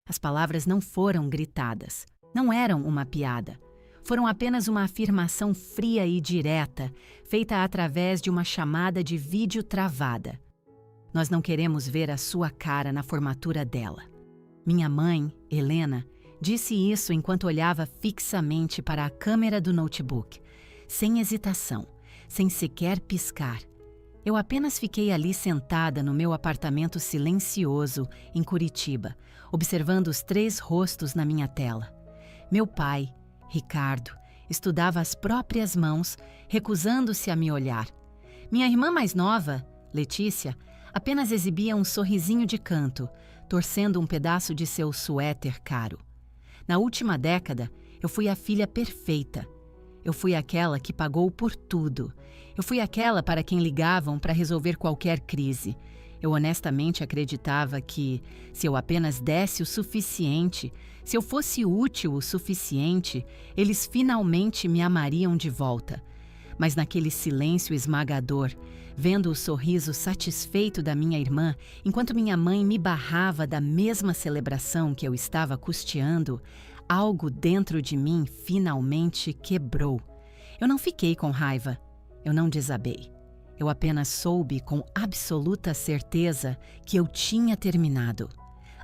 As palavras não foram gritadas, não eram uma piada. Foram apenas uma afirmação fria e direta, feita através de uma chamada de vídeo travada. Nós não queremos ver a sua cara na formatura dela. Minha mãe, Helena, disse isso enquanto olhava fixamente para a câmera do notebook, sem hesitação, sem sequer piscar. Eu apenas fiquei ali sentada no meu apartamento silencioso, em Curitiba, observando os 3 rostos na minha tela. Meu pai, Ricardo, estudava as próprias mãos, recusando-se a me olhar. Minha irmã mais nova, Letícia, apenas exibia um sorrisinho de canto, torcendo um pedaço de seu suéter caro. Na última década, eu fui a filha perfeita. Eu fui aquela que pagou por tudo. Eu fui aquela para quem ligavam para resolver qualquer crise. Eu honestamente acreditava que, se eu apenas desse o suficiente, se eu fosse útil o suficiente, eles finalmente me amariam de volta. Mas naquele silêncio esmagador, vendo o sorriso satisfeito da minha irmã, enquanto minha mãe me barrava da mesma celebração que eu estava custeando, algo dentro de mim finalmente quebrou. Eu não fiquei com raiva, eu não desabei. Eu apenas soube com absoluta certeza que eu tinha terminado.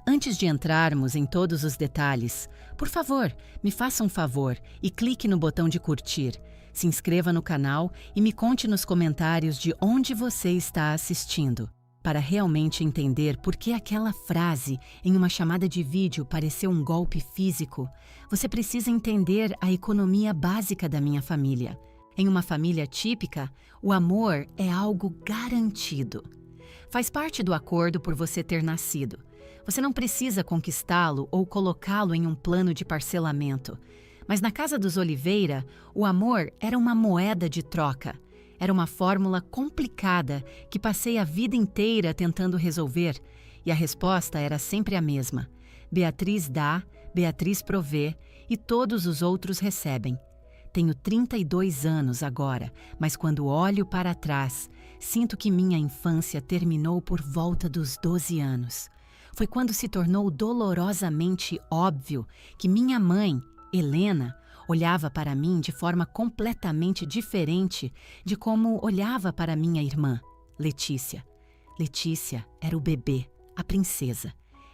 Antes de entrarmos em todos os detalhes, por favor, me faça um favor e clique no botão de curtir. Se inscreva no canal e me conte nos comentários de onde você está assistindo. Para realmente entender por que aquela frase em uma chamada de vídeo pareceu um golpe físico, você precisa entender a economia básica da minha família. Em uma família típica, o amor é algo garantido. Faz parte do acordo por você ter nascido. Você não precisa conquistá-lo ou colocá-lo em um plano de parcelamento. Mas na casa dos Oliveira, o amor era uma moeda de troca. Era uma fórmula complicada que passei a vida inteira tentando resolver, e a resposta era sempre a mesma. Beatriz dá, Beatriz provê, e todos os outros recebem. Tenho 32 anos agora, mas quando olho para trás, sinto que minha infância terminou por volta dos 12 anos. Foi quando se tornou dolorosamente óbvio que minha mãe, Helena, olhava para mim de forma completamente diferente de como olhava para minha irmã, Letícia. Letícia era o bebê, a princesa.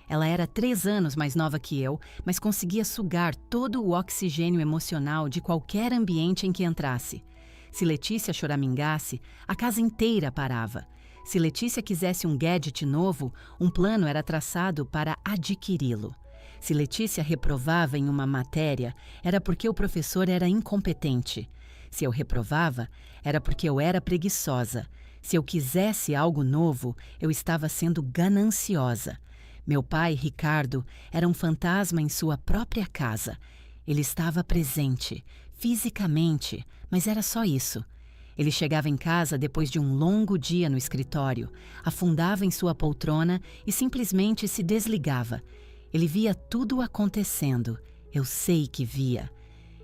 Ela era 3 anos mais nova que eu, mas conseguia sugar todo o oxigênio emocional de qualquer ambiente em que entrasse. Se Letícia choramingasse, a casa inteira parava. Se Letícia quisesse um gadget novo, um plano era traçado para adquiri-lo. Se Letícia reprovava em uma matéria, era porque o professor era incompetente. Se eu reprovava, era porque eu era preguiçosa. Se eu quisesse algo novo, eu estava sendo gananciosa. Meu pai, Ricardo, era um fantasma em sua própria casa. Ele estava presente, fisicamente, mas era só isso. Ele chegava em casa depois de um longo dia no escritório, afundava em sua poltrona e simplesmente se desligava. Ele via tudo acontecendo. Eu sei que via.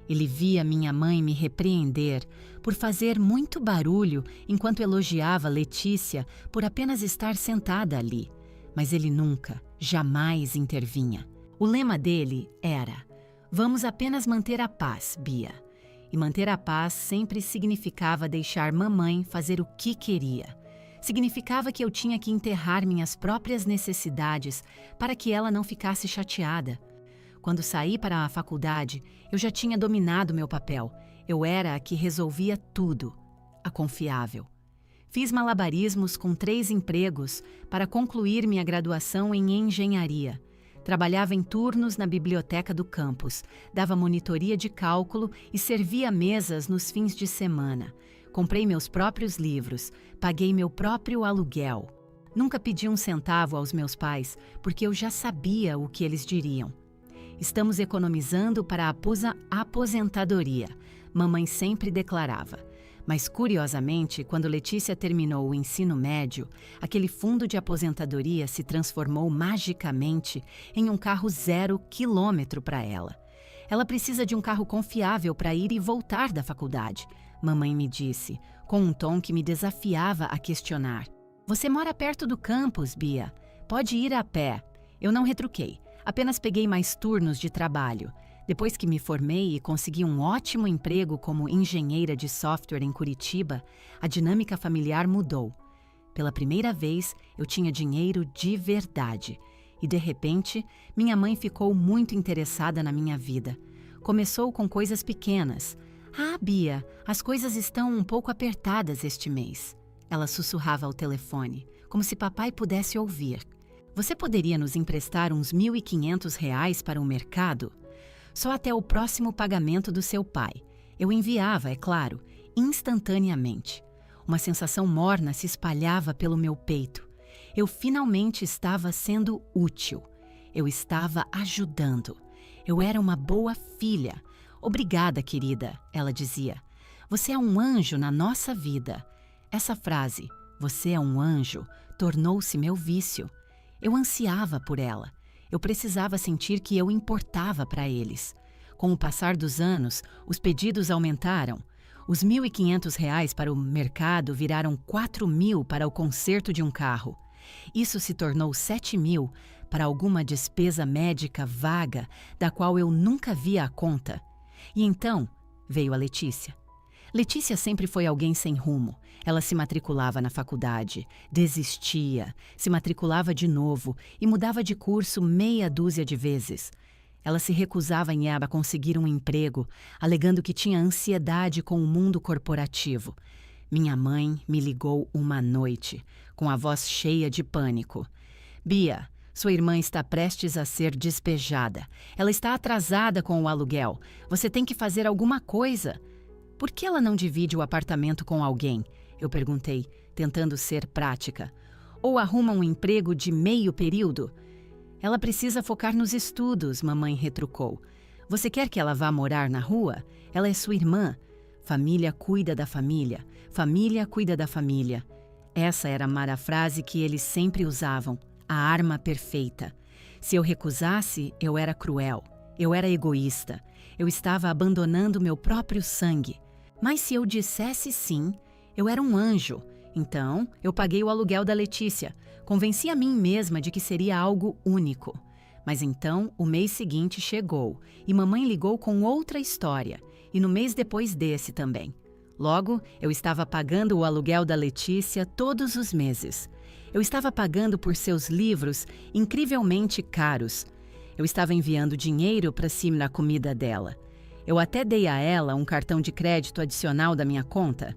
Ele via minha mãe me repreender por fazer muito barulho enquanto elogiava Letícia por apenas estar sentada ali. Mas ele nunca, jamais intervinha. O lema dele era: "Vamos apenas manter a paz, Bia." E manter a paz sempre significava deixar mamãe fazer o que queria. Significava que eu tinha que enterrar minhas próprias necessidades para que ela não ficasse chateada. Quando saí para a faculdade, eu já tinha dominado meu papel. Eu era a que resolvia tudo, a confiável. Fiz malabarismos com 3 empregos para concluir minha graduação em engenharia. Trabalhava em turnos na biblioteca do campus, dava monitoria de cálculo e servia mesas nos fins de semana. Comprei meus próprios livros, paguei meu próprio aluguel. Nunca pedi um centavo aos meus pais, porque eu já sabia o que eles diriam. Estamos economizando para a aposentadoria, mamãe sempre declarava. Mas, curiosamente, quando Letícia terminou o ensino médio, aquele fundo de aposentadoria se transformou magicamente em um carro 0 quilômetro para ela. Ela precisa de um carro confiável para ir e voltar da faculdade, mamãe me disse, com um tom que me desafiava a questionar. Você mora perto do campus, Bia. Pode ir a pé. Eu não retruquei. Apenas peguei mais turnos de trabalho. Depois que me formei e consegui um ótimo emprego como engenheira de software em Curitiba, a dinâmica familiar mudou. Pela primeira vez, eu tinha dinheiro de verdade. E, de repente, minha mãe ficou muito interessada na minha vida. Começou com coisas pequenas. "Ah, Bia, as coisas estão um pouco apertadas este mês." Ela sussurrava ao telefone, como se papai pudesse ouvir. "Você poderia nos emprestar uns R$ 1.500 para o mercado?" Só até o próximo pagamento do seu pai. Eu enviava, é claro, instantaneamente. Uma sensação morna se espalhava pelo meu peito. Eu finalmente estava sendo útil. Eu estava ajudando. Eu era uma boa filha. "Obrigada, querida", ela dizia. "Você é um anjo na nossa vida." Essa frase, "você é um anjo", tornou-se meu vício. Eu ansiava por ela. Eu precisava sentir que eu importava para eles. Com o passar dos anos, os pedidos aumentaram. Os R$ 1.500 para o mercado viraram 4.000 para o conserto de um carro. Isso se tornou 7.000 para alguma despesa médica vaga da qual eu nunca via a conta. E então veio a Letícia. Letícia sempre foi alguém sem rumo. Ela se matriculava na faculdade, desistia, se matriculava de novo e mudava de curso meia dúzia de vezes. Ela se recusava em EBA a conseguir um emprego, alegando que tinha ansiedade com o mundo corporativo. Minha mãe me ligou uma noite, com a voz cheia de pânico. "Bia, sua irmã está prestes a ser despejada. Ela está atrasada com o aluguel. Você tem que fazer alguma coisa." "Por que ela não divide o apartamento com alguém?" eu perguntei, tentando ser prática. "Ou arruma um emprego de meio período?" "Ela precisa focar nos estudos", mamãe retrucou. "Você quer que ela vá morar na rua? Ela é sua irmã. Família cuida da família. Família cuida da família." Essa era a frase que eles sempre usavam, a arma perfeita. Se eu recusasse, eu era cruel. Eu era egoísta. Eu estava abandonando meu próprio sangue. Mas se eu dissesse sim, eu era um anjo. Então, eu paguei o aluguel da Letícia. Convenci a mim mesma de que seria algo único. Mas então, o mês seguinte chegou e mamãe ligou com outra história. E no mês depois desse também. Logo, eu estava pagando o aluguel da Letícia todos os meses. Eu estava pagando por seus livros incrivelmente caros. Eu estava enviando dinheiro para cima da comida dela. Eu até dei a ela um cartão de crédito adicional da minha conta.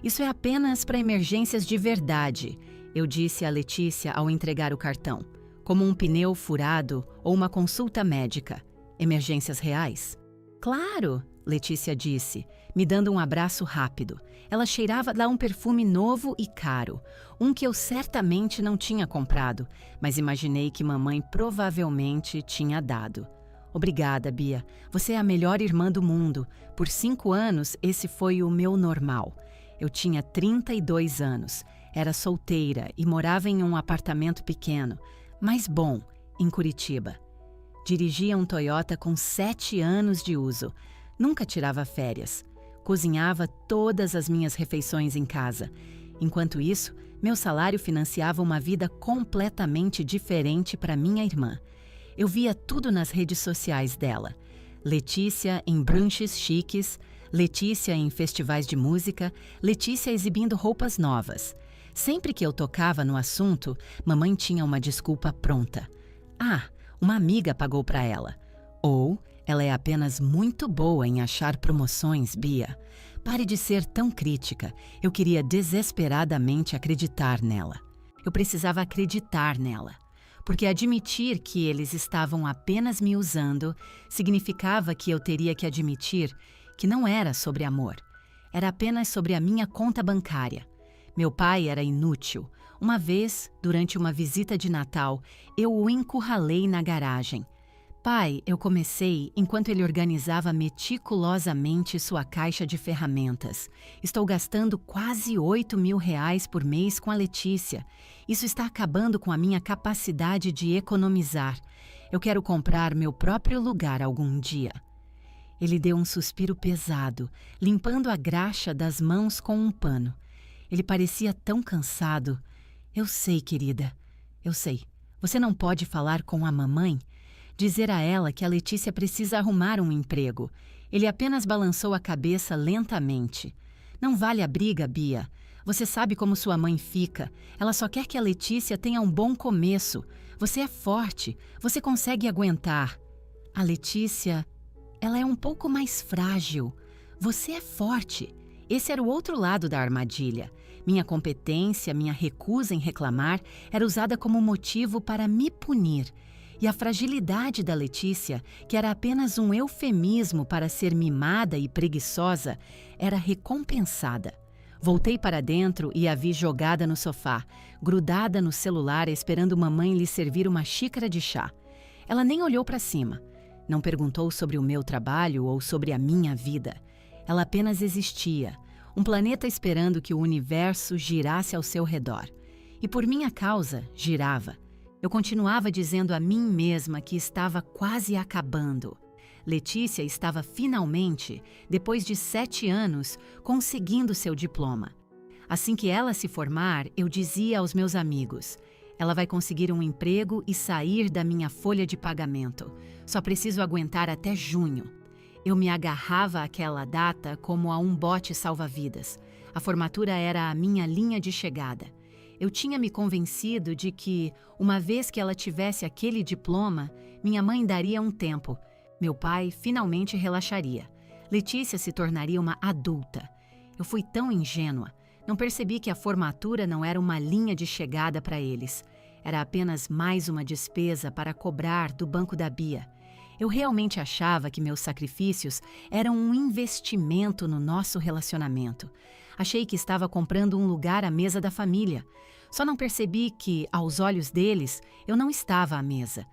"Isso é apenas para emergências de verdade", eu disse a Letícia ao entregar o cartão. "Como um pneu furado ou uma consulta médica. Emergências reais." "Claro", Letícia disse, me dando um abraço rápido. Ela cheirava a um perfume novo e caro, um que eu certamente não tinha comprado, mas imaginei que mamãe provavelmente tinha dado. "Obrigada, Bia. Você é a melhor irmã do mundo. Por 5 anos, esse foi o meu normal. Eu tinha 32 anos, era solteira e morava em um apartamento pequeno, mas bom, em Curitiba. Dirigia um Toyota com 7 anos de uso. Nunca tirava férias. Cozinhava todas as minhas refeições em casa. Enquanto isso, meu salário financiava uma vida completamente diferente para minha irmã. Eu via tudo nas redes sociais dela. Letícia em brunches chiques, Letícia em festivais de música, Letícia exibindo roupas novas. Sempre que eu tocava no assunto, mamãe tinha uma desculpa pronta. "Ah, uma amiga pagou para ela." Ou, "Ela é apenas muito boa em achar promoções, Bia. Pare de ser tão crítica. Eu queria desesperadamente acreditar nela." Eu precisava acreditar nela. Porque admitir que eles estavam apenas me usando significava que eu teria que admitir que não era sobre amor. Era apenas sobre a minha conta bancária. Meu pai era inútil. Uma vez, durante uma visita de Natal, eu o encurralei na garagem. "Pai", eu comecei enquanto ele organizava meticulosamente sua caixa de ferramentas. "Estou gastando quase R$ 8.000 por mês com a Letícia. Isso está acabando com a minha capacidade de economizar. Eu quero comprar meu próprio lugar algum dia." Ele deu um suspiro pesado, limpando a graxa das mãos com um pano. Ele parecia tão cansado. "Eu sei, querida. Eu sei. Você não pode falar com a mamãe?" Dizer a ela que a Letícia precisa arrumar um emprego. Ele apenas balançou a cabeça lentamente. Não vale a briga, Bia. Você sabe como sua mãe fica. Ela só quer que a Letícia tenha um bom começo. Você é forte. Você consegue aguentar. A Letícia, ela é um pouco mais frágil. Você é forte. Esse era o outro lado da armadilha. Minha competência, minha recusa em reclamar era usada como motivo para me punir. E a fragilidade da Letícia, que era apenas um eufemismo para ser mimada e preguiçosa, era recompensada. Voltei para dentro e a vi jogada no sofá, grudada no celular esperando mamãe lhe servir uma xícara de chá. Ela nem olhou para cima. Não perguntou sobre o meu trabalho ou sobre a minha vida. Ela apenas existia, um planeta esperando que o universo girasse ao seu redor. E por minha causa, girava. Eu continuava dizendo a mim mesma que estava quase acabando. Letícia estava finalmente, depois de 7 anos, conseguindo seu diploma. Assim que ela se formar, eu dizia aos meus amigos: ela vai conseguir um emprego e sair da minha folha de pagamento. Só preciso aguentar até junho. Eu me agarrava àquela data como a um bote salva-vidas. A formatura era a minha linha de chegada. Eu tinha me convencido de que, uma vez que ela tivesse aquele diploma, minha mãe daria um tempo. Meu pai finalmente relaxaria. Letícia se tornaria uma adulta. Eu fui tão ingênua. Não percebi que a formatura não era uma linha de chegada para eles. Era apenas mais uma despesa para cobrar do banco da Bia. Eu realmente achava que meus sacrifícios eram um investimento no nosso relacionamento. Achei que estava comprando um lugar à mesa da família. Só não percebi que, aos olhos deles, eu não estava à mesa.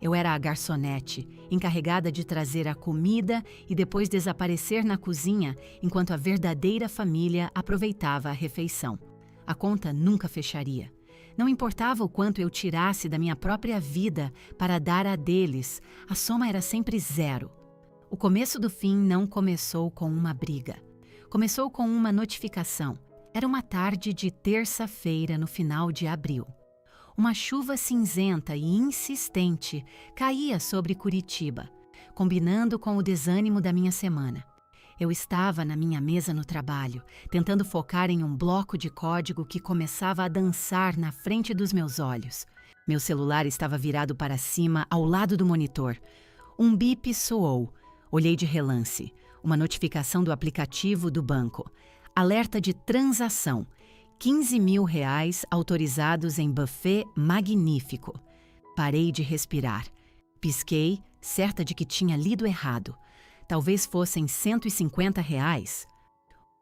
Eu era a garçonete, encarregada de trazer a comida e depois desaparecer na cozinha enquanto a verdadeira família aproveitava a refeição. A conta nunca fecharia. Não importava o quanto eu tirasse da minha própria vida para dar a deles, a soma era sempre 0. O começo do fim não começou com uma briga. Começou com uma notificação. Era uma tarde de terça-feira no final de abril. Uma chuva cinzenta e insistente caía sobre Curitiba, combinando com o desânimo da minha semana. Eu estava na minha mesa no trabalho, tentando focar em um bloco de código que começava a dançar na frente dos meus olhos. Meu celular estava virado para cima, ao lado do monitor. Um bip soou. Olhei de relance. Uma notificação do aplicativo do banco. Alerta de transação. R$ 15.000 autorizados em buffet magnífico. Parei de respirar. Pisquei, certa de que tinha lido errado. Talvez fossem R$ 150.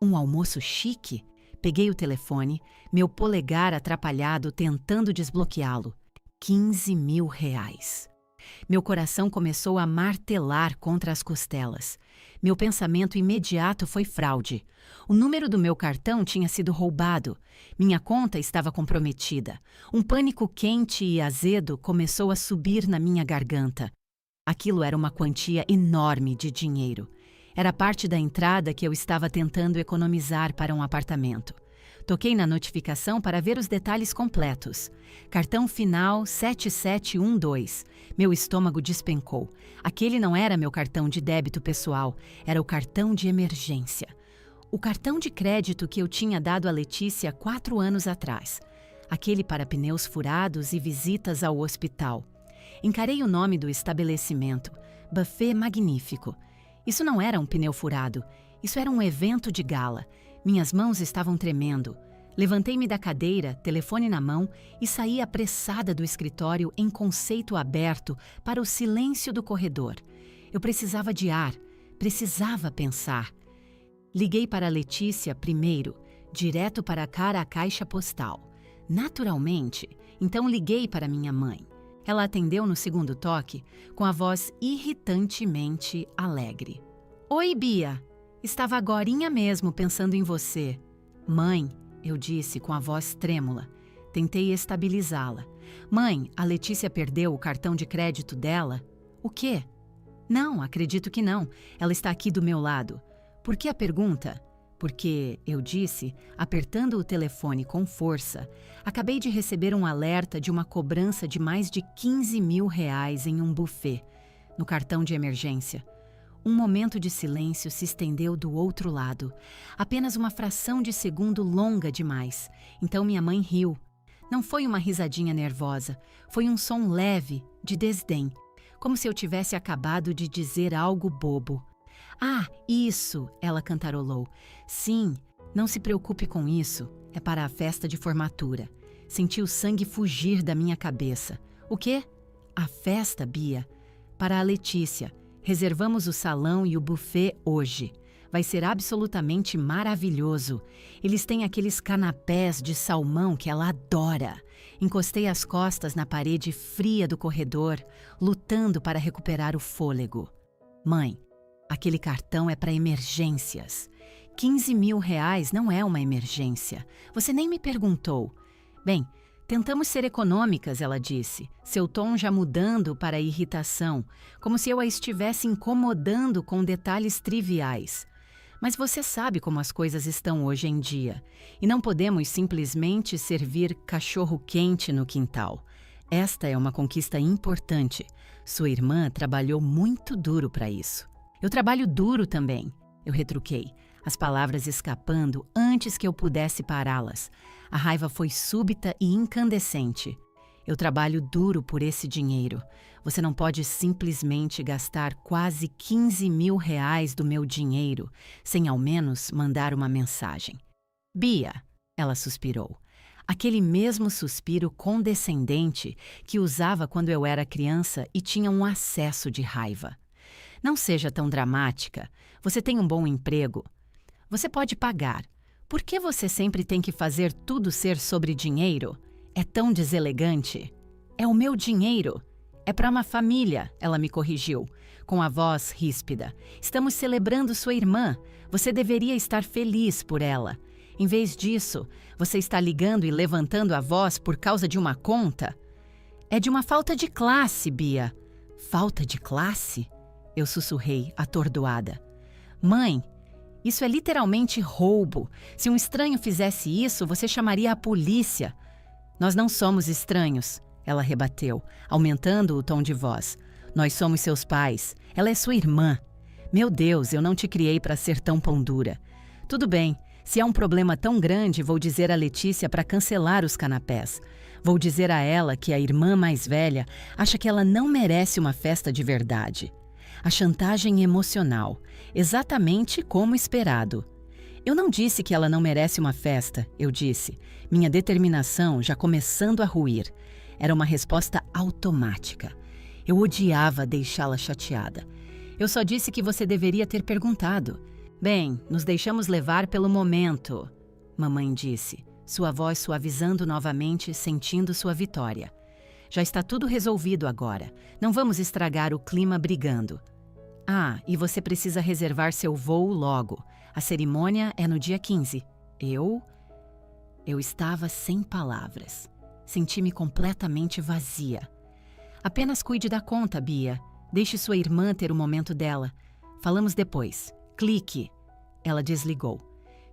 Um almoço chique? Peguei o telefone, meu polegar atrapalhado tentando desbloqueá-lo. R$ 15.000. Meu coração começou a martelar contra as costelas. Meu pensamento imediato foi fraude. O número do meu cartão tinha sido roubado. Minha conta estava comprometida. Um pânico quente e azedo começou a subir na minha garganta. Aquilo era uma quantia enorme de dinheiro. Era parte da entrada que eu estava tentando economizar para um apartamento. Toquei na notificação para ver os detalhes completos. Cartão final 7712. Meu estômago despencou. Aquele não era meu cartão de débito pessoal, era o cartão de emergência. O cartão de crédito que eu tinha dado a Letícia 4 anos atrás. Aquele para pneus furados e visitas ao hospital. Encarei o nome do estabelecimento, Buffet Magnífico. Isso não era um pneu furado, isso era um evento de gala. Minhas mãos estavam tremendo. Levantei-me da cadeira, telefone na mão, e saí apressada do escritório em conceito aberto para o silêncio do corredor. Eu precisava de ar, precisava pensar. Liguei para a Letícia primeiro, direto para a caixa postal. Naturalmente, então liguei para minha mãe. Ela atendeu no segundo toque, com a voz irritantemente alegre. Oi, Bia! Estava agorinha mesmo pensando em você. Mãe, eu disse com a voz trêmula. Tentei estabilizá-la. Mãe, a Letícia perdeu o cartão de crédito dela? O quê? Não, acredito que não. Ela está aqui do meu lado. Por que a pergunta? Porque, eu disse, apertando o telefone com força, acabei de receber um alerta de uma cobrança de mais de 15 mil reais em um buffet, no cartão de emergência. Um momento de silêncio se estendeu do outro lado, apenas uma fração de segundo longa demais. Então minha mãe riu. Não foi uma risadinha nervosa, foi um som leve, de desdém, como se eu tivesse acabado de dizer algo bobo. Ah, isso, ela cantarolou. Sim, não se preocupe com isso, é para a festa de formatura. Senti o sangue fugir da minha cabeça. O quê? A festa, Bia? Para a Letícia. Reservamos o salão e o buffet hoje. Vai ser absolutamente maravilhoso. Eles têm aqueles canapés de salmão que ela adora. Encostei as costas na parede fria do corredor, lutando para recuperar o fôlego. Mãe, aquele cartão é para emergências. 15 mil reais não é uma emergência. Você nem me perguntou. Bem, tentamos ser econômicas, ela disse, seu tom já mudando para a irritação, como se eu a estivesse incomodando com detalhes triviais. Mas você sabe como as coisas estão hoje em dia, e não podemos simplesmente servir cachorro-quente no quintal. Esta é uma conquista importante. Sua irmã trabalhou muito duro para isso. Eu trabalho duro também, eu retruquei, as palavras escapando antes que eu pudesse pará-las. A raiva foi súbita e incandescente. Eu trabalho duro por esse dinheiro. Você não pode simplesmente gastar quase 15 mil reais do meu dinheiro sem ao menos mandar uma mensagem. Bia, ela suspirou. Aquele mesmo suspiro condescendente que usava quando eu era criança e tinha um acesso de raiva. Não seja tão dramática. Você tem um bom emprego. Você pode pagar. Por que você sempre tem que fazer tudo ser sobre dinheiro? É tão deselegante. É o meu dinheiro. É para uma família, ela me corrigiu, com a voz ríspida. Estamos celebrando sua irmã. Você deveria estar feliz por ela. Em vez disso, você está ligando e levantando a voz por causa de uma conta? É de uma falta de classe, Bia. Falta de classe? Eu sussurrei, atordoada. Mãe, isso é literalmente roubo. Se um estranho fizesse isso, você chamaria a polícia. Nós não somos estranhos, ela rebateu, aumentando o tom de voz. Nós somos seus pais. Ela é sua irmã. Meu Deus, eu não te criei para ser tão pão dura. Tudo bem, se há um problema tão grande, vou dizer a Letícia para cancelar os canapés. Vou dizer a ela que a irmã mais velha acha que ela não merece uma festa de verdade. A chantagem emocional, exatamente como esperado. Eu não disse que ela não merece uma festa, eu disse, minha determinação já começando a ruir. Era uma resposta automática. Eu odiava deixá-la chateada. Eu só disse que você deveria ter perguntado. Bem, nos deixamos levar pelo momento, mamãe disse, sua voz suavizando novamente, sentindo sua vitória. Já está tudo resolvido agora. Não vamos estragar o clima brigando. Ah, e você precisa reservar seu voo logo. A cerimônia é no dia 15. Eu estava sem palavras. Senti-me completamente vazia. Apenas cuide da conta, Bia. Deixe sua irmã ter o momento dela. Falamos depois. Clique. Ela desligou.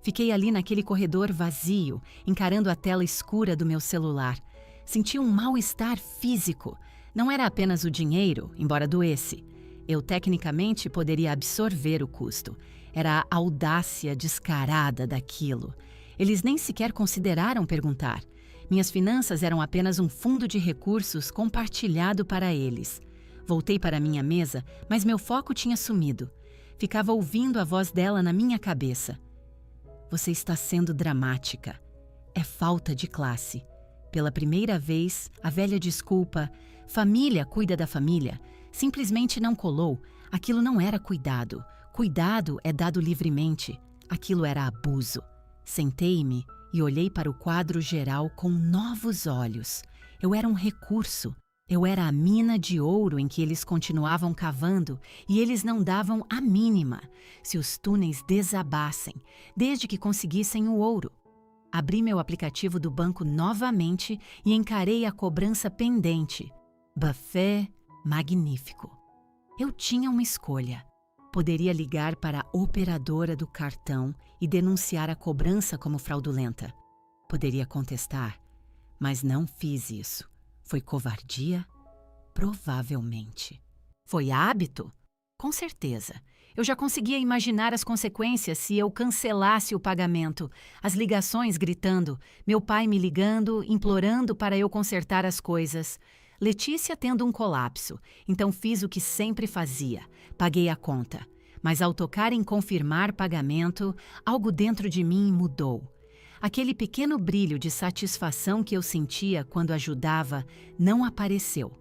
Fiquei ali naquele corredor vazio, encarando a tela escura do meu celular. Senti um mal-estar físico. Não era apenas o dinheiro, embora doesse. Eu tecnicamente poderia absorver o custo. Era a audácia descarada daquilo. Eles nem sequer consideraram perguntar. Minhas finanças eram apenas um fundo de recursos compartilhado para eles. Voltei para minha mesa, mas meu foco tinha sumido. Ficava ouvindo a voz dela na minha cabeça. Você está sendo dramática. É falta de classe. Pela primeira vez, a velha desculpa, família cuida da família, simplesmente não colou. Aquilo não era cuidado. Cuidado é dado livremente. Aquilo era abuso. Sentei-me e olhei para o quadro geral com novos olhos. Eu era um recurso. Eu era a mina de ouro em que eles continuavam cavando e eles não davam a mínima se os túneis desabassem, desde que conseguissem o ouro. Abri meu aplicativo do banco novamente e encarei a cobrança pendente. Buffet magnífico. Eu tinha uma escolha. Poderia ligar para a operadora do cartão e denunciar a cobrança como fraudulenta. Poderia contestar, mas não fiz isso. Foi covardia? Provavelmente. Foi hábito? Com certeza. Eu já conseguia imaginar as consequências se eu cancelasse o pagamento, as ligações gritando, meu pai me ligando, implorando para eu consertar as coisas. Letícia tendo um colapso, então fiz o que sempre fazia, paguei a conta. Mas ao tocar em confirmar pagamento, algo dentro de mim mudou. Aquele pequeno brilho de satisfação que eu sentia quando ajudava não apareceu.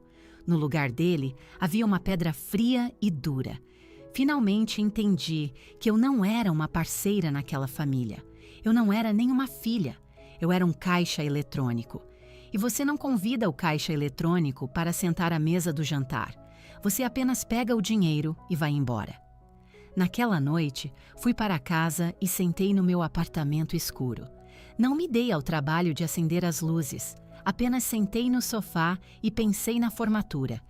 No lugar dele, havia uma pedra fria e dura. Finalmente entendi que eu não era uma parceira naquela família. Eu não era nem uma filha. Eu era um caixa eletrônico. E você não convida o caixa eletrônico para sentar à mesa do jantar. Você apenas pega o dinheiro e vai embora. Naquela noite, fui para casa e sentei no meu apartamento escuro. Não me dei ao trabalho de acender as luzes. Apenas sentei no sofá e pensei na formatura.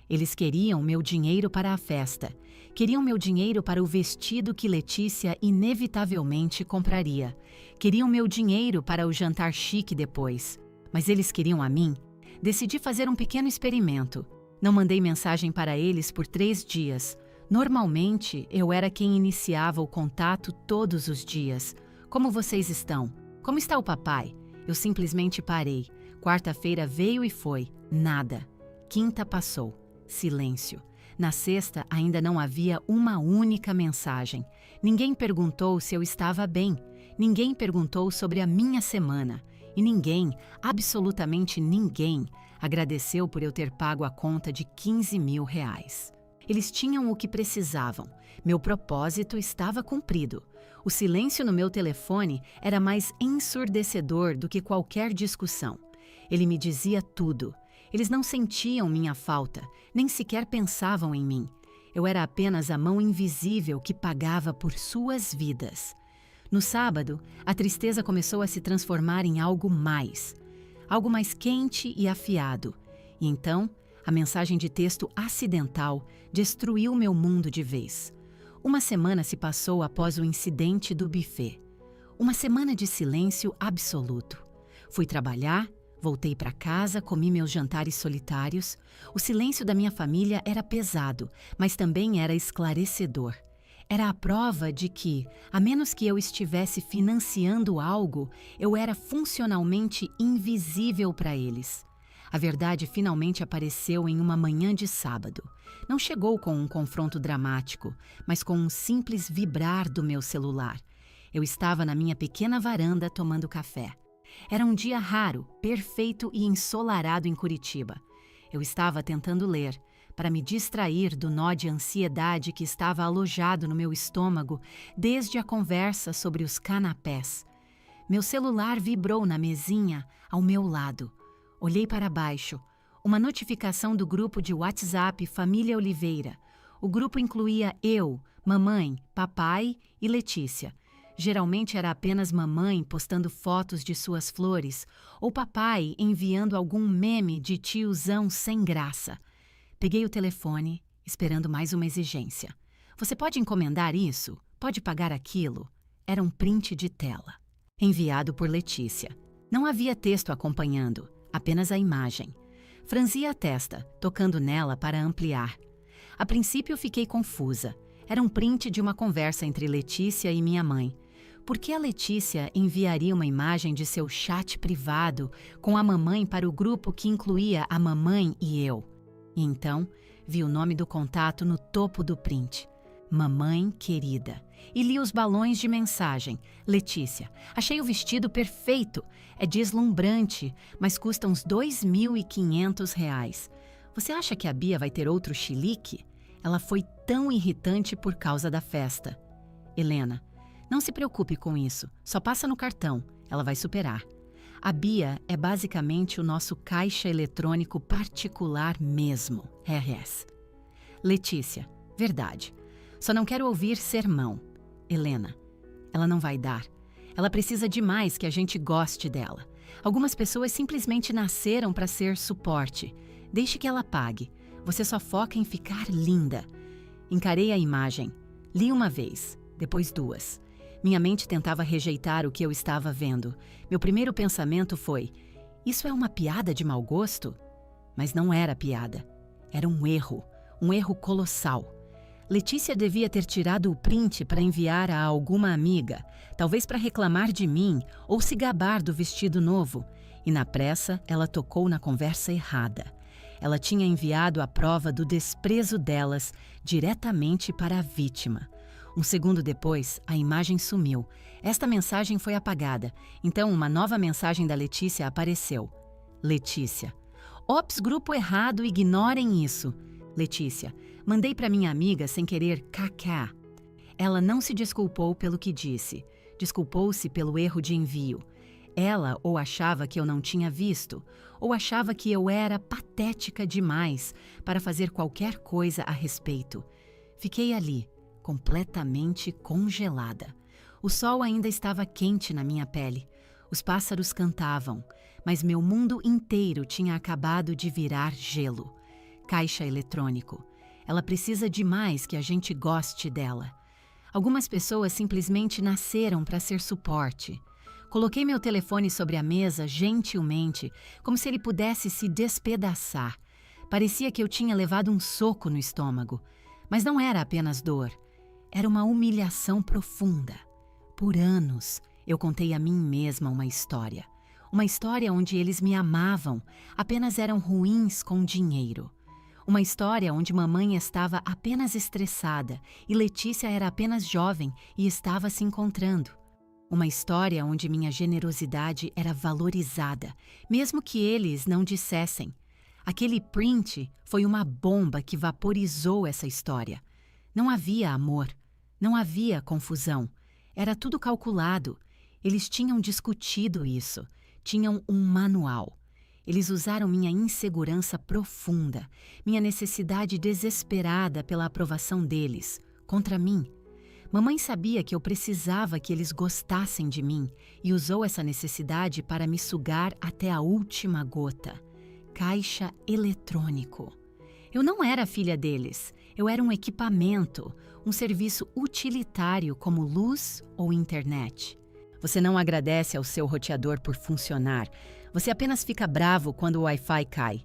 Eles queriam meu dinheiro para a festa. Queriam meu dinheiro para o vestido que Letícia inevitavelmente compraria. Queriam meu dinheiro para o jantar chique depois. Mas eles queriam a mim? Decidi fazer um pequeno experimento. Não mandei mensagem para eles por 3 dias. Normalmente, eu era quem iniciava o contato todos os dias. Como vocês estão? Como está o papai? Eu simplesmente parei. Quarta-feira veio e foi. Nada. Quinta passou. Silêncio. Na sexta, ainda não havia uma única mensagem. Ninguém perguntou se eu estava bem. Ninguém perguntou sobre a minha semana. E ninguém, absolutamente ninguém, agradeceu por eu ter pago a conta de R$ 15.000. Eles tinham o que precisavam. Meu propósito estava cumprido. O silêncio no meu telefone era mais ensurdecedor do que qualquer discussão. Ele me dizia tudo. Eles não sentiam minha falta, nem sequer pensavam em mim. Eu era apenas a mão invisível que pagava por suas vidas. No sábado, a tristeza começou a se transformar em algo mais quente e afiado. E então, a mensagem de texto acidental destruiu meu mundo de vez. Uma semana se passou após o incidente do buffet. Uma semana de silêncio absoluto. Fui trabalhar, voltei para casa, comi meus jantares solitários. O silêncio da minha família era pesado, mas também era esclarecedor. Era a prova de que, a menos que eu estivesse financiando algo, eu era funcionalmente invisível para eles. A verdade finalmente apareceu em uma manhã de sábado. Não chegou com um confronto dramático, mas com um simples vibrar do meu celular. Eu estava na minha pequena varanda tomando café. Era um dia raro, perfeito e ensolarado em Curitiba. Eu estava tentando ler, para me distrair do nó de ansiedade que estava alojado no meu estômago desde a conversa sobre os canapés. Meu celular vibrou na mesinha ao meu lado. Olhei para baixo. Uma notificação do grupo de WhatsApp Família Oliveira. O grupo incluía eu, mamãe, papai e Letícia. Geralmente era apenas mamãe postando fotos de suas flores ou papai enviando algum meme de tiozão sem graça. Peguei o telefone, esperando mais uma exigência. Você pode encomendar isso? Pode pagar aquilo? Era um print de tela. Enviado por Letícia. Não havia texto acompanhando, apenas a imagem. Franzi a testa, tocando nela para ampliar. A princípio fiquei confusa. Era um print de uma conversa entre Letícia e minha mãe. Por que a Letícia enviaria uma imagem de seu chat privado com a mamãe para o grupo que incluía a mamãe e eu? E então, vi o nome do contato no topo do print. Mamãe querida. E li os balões de mensagem. Letícia, achei o vestido perfeito. É deslumbrante, mas custa uns R$ 2.500. Você acha que a Bia vai ter outro chilique? Ela foi tão irritante por causa da festa. Helena, não se preocupe com isso. Só passa no cartão. Ela vai superar. A Bia é basicamente o nosso caixa eletrônico particular mesmo. RS. Letícia, verdade. Só não quero ouvir sermão. Helena, ela não vai dar. Ela precisa demais que a gente goste dela. Algumas pessoas simplesmente nasceram para ser suporte. Deixe que ela pague. Você só foca em ficar linda. Encarei a imagem. Li uma vez, depois duas. Minha mente tentava rejeitar o que eu estava vendo. Meu primeiro pensamento foi: isso é uma piada de mau gosto? Mas não era piada. Era um erro colossal. Letícia devia ter tirado o print para enviar a alguma amiga, talvez para reclamar de mim ou se gabar do vestido novo. E na pressa, ela tocou na conversa errada. Ela tinha enviado a prova do desprezo delas diretamente para a vítima. Um segundo depois, a imagem sumiu. Esta mensagem foi apagada. Então, uma nova mensagem da Letícia apareceu. Letícia: Ops, grupo errado, ignorem isso. Letícia: mandei para minha amiga sem querer kkk. Ela não se desculpou pelo que disse. Desculpou-se pelo erro de envio. Ela ou achava que eu não tinha visto, ou achava que eu era patética demais para fazer qualquer coisa a respeito. Fiquei ali, completamente congelada. O sol ainda estava quente na minha pele. Os pássaros cantavam, mas meu mundo inteiro tinha acabado de virar gelo. Caixa eletrônico. Ela precisa demais que a gente goste dela. Algumas pessoas simplesmente nasceram para ser suporte. Coloquei meu telefone sobre a mesa gentilmente, como se ele pudesse se despedaçar. Parecia que eu tinha levado um soco no estômago. Mas não era apenas dor. Era uma humilhação profunda. Por anos, eu contei a mim mesma uma história. Uma história onde eles me amavam, apenas eram ruins com dinheiro. Uma história onde mamãe estava apenas estressada e Letícia era apenas jovem e estava se encontrando. Uma história onde minha generosidade era valorizada, mesmo que eles não dissessem. Aquele print foi uma bomba que vaporizou essa história. Não havia amor, não havia confusão. Era tudo calculado. Eles tinham discutido isso, tinham um manual. Eles usaram minha insegurança profunda, minha necessidade desesperada pela aprovação deles, contra mim. Mamãe sabia que eu precisava que eles gostassem de mim e usou essa necessidade para me sugar até a última gota. Caixa eletrônico. Eu não era filha deles, eu era um equipamento, um serviço utilitário como luz ou internet. Você não agradece ao seu roteador por funcionar, você apenas fica bravo quando o Wi-Fi cai.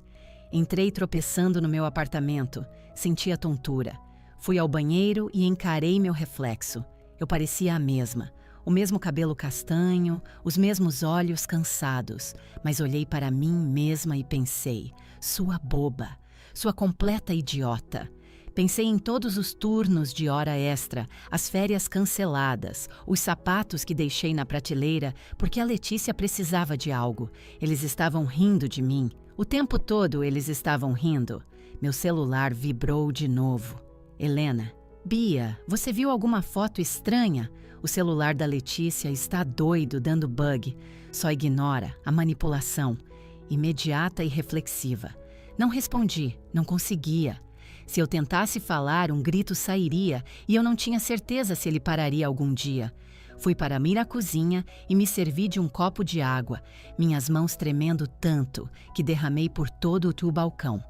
Entrei tropeçando no meu apartamento, senti a tontura. Fui ao banheiro e encarei meu reflexo. Eu parecia a mesma. O mesmo cabelo castanho, os mesmos olhos cansados. Mas olhei para mim mesma e pensei: sua boba, sua completa idiota. Pensei em todos os turnos de hora extra, as férias canceladas, os sapatos que deixei na prateleira porque a Letícia precisava de algo. Eles estavam rindo de mim. O tempo todo eles estavam rindo. Meu celular vibrou de novo. Helena: Bia, você viu alguma foto estranha? O celular da Letícia está doido, dando bug. Só ignora a manipulação. Imediata e reflexiva. Não respondi, não conseguia. Se eu tentasse falar, um grito sairia e eu não tinha certeza se ele pararia algum dia. Fui para a cozinha e me servi de um copo de água, minhas mãos tremendo tanto que derramei por todo o balcão.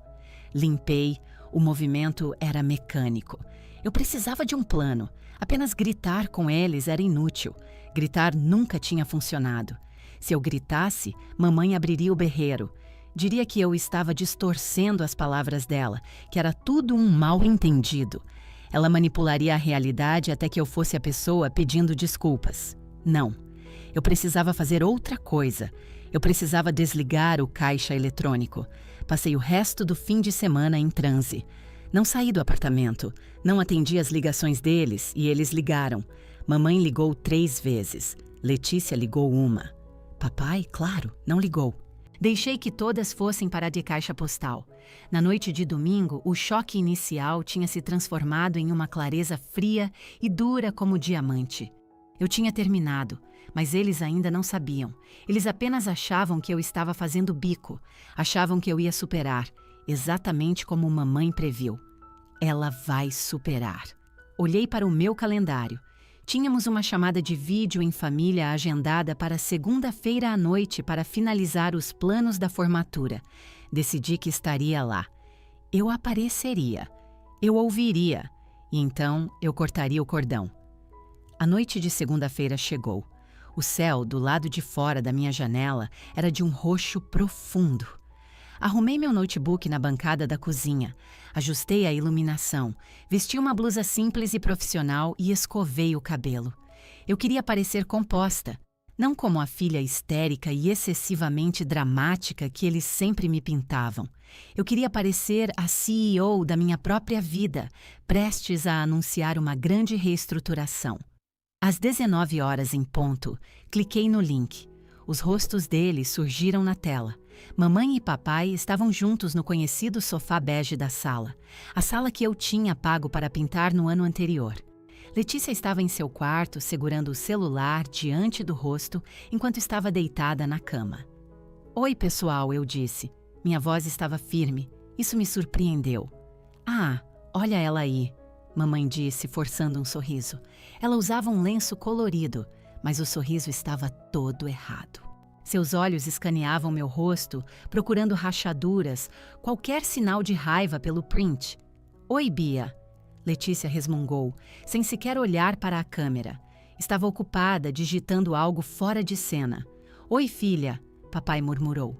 Limpei, o movimento era mecânico. Eu precisava de um plano. Apenas gritar com eles era inútil. Gritar nunca tinha funcionado. Se eu gritasse, mamãe abriria o berreiro. Diria que eu estava distorcendo as palavras dela, que era tudo um mal-entendido. Ela manipularia a realidade até que eu fosse a pessoa pedindo desculpas. Não. Eu precisava fazer outra coisa. Eu precisava desligar o caixa eletrônico. Passei o resto do fim de semana em transe. Não saí do apartamento. Não atendi as ligações deles e eles ligaram. Mamãe ligou 3 vezes. Letícia ligou 1. Papai, claro, não ligou. Deixei que todas fossem para a de caixa postal. Na noite de domingo, o choque inicial tinha se transformado em uma clareza fria e dura como diamante. Eu tinha terminado, mas eles ainda não sabiam. Eles apenas achavam que eu estava fazendo bico. Achavam que eu ia superar, exatamente como mamãe previu. Ela vai superar. Olhei para o meu calendário. Tínhamos uma chamada de vídeo em família agendada para segunda-feira à noite para finalizar os planos da formatura. Decidi que estaria lá. Eu apareceria. Eu ouviria. e então eu cortaria o cordão. A noite de segunda-feira chegou. O céu, do lado de fora da minha janela, era de um roxo profundo. Arrumei meu notebook na bancada da cozinha, ajustei a iluminação, vesti uma blusa simples e profissional e escovei o cabelo. Eu queria parecer composta, não como a filha histérica e excessivamente dramática que eles sempre me pintavam. Eu queria parecer a CEO da minha própria vida, prestes a anunciar uma grande reestruturação. Às 19 horas em ponto, cliquei no link. Os rostos deles surgiram na tela. Mamãe e papai estavam juntos no conhecido sofá bege da sala, a sala que eu tinha pago para pintar no ano anterior. Letícia estava em seu quarto, segurando o celular diante do rosto, enquanto estava deitada na cama. "Oi, pessoal", eu disse. Minha voz estava firme. Isso me surpreendeu. "Ah, olha ela aí", mamãe disse, forçando um sorriso. Ela usava um lenço colorido, mas o sorriso estava todo errado. Seus olhos escaneavam meu rosto, procurando rachaduras, qualquer sinal de raiva pelo print. "Oi, Bia", Letícia resmungou, sem sequer olhar para a câmera. Estava ocupada, digitando algo fora de cena. "Oi, filha", papai murmurou.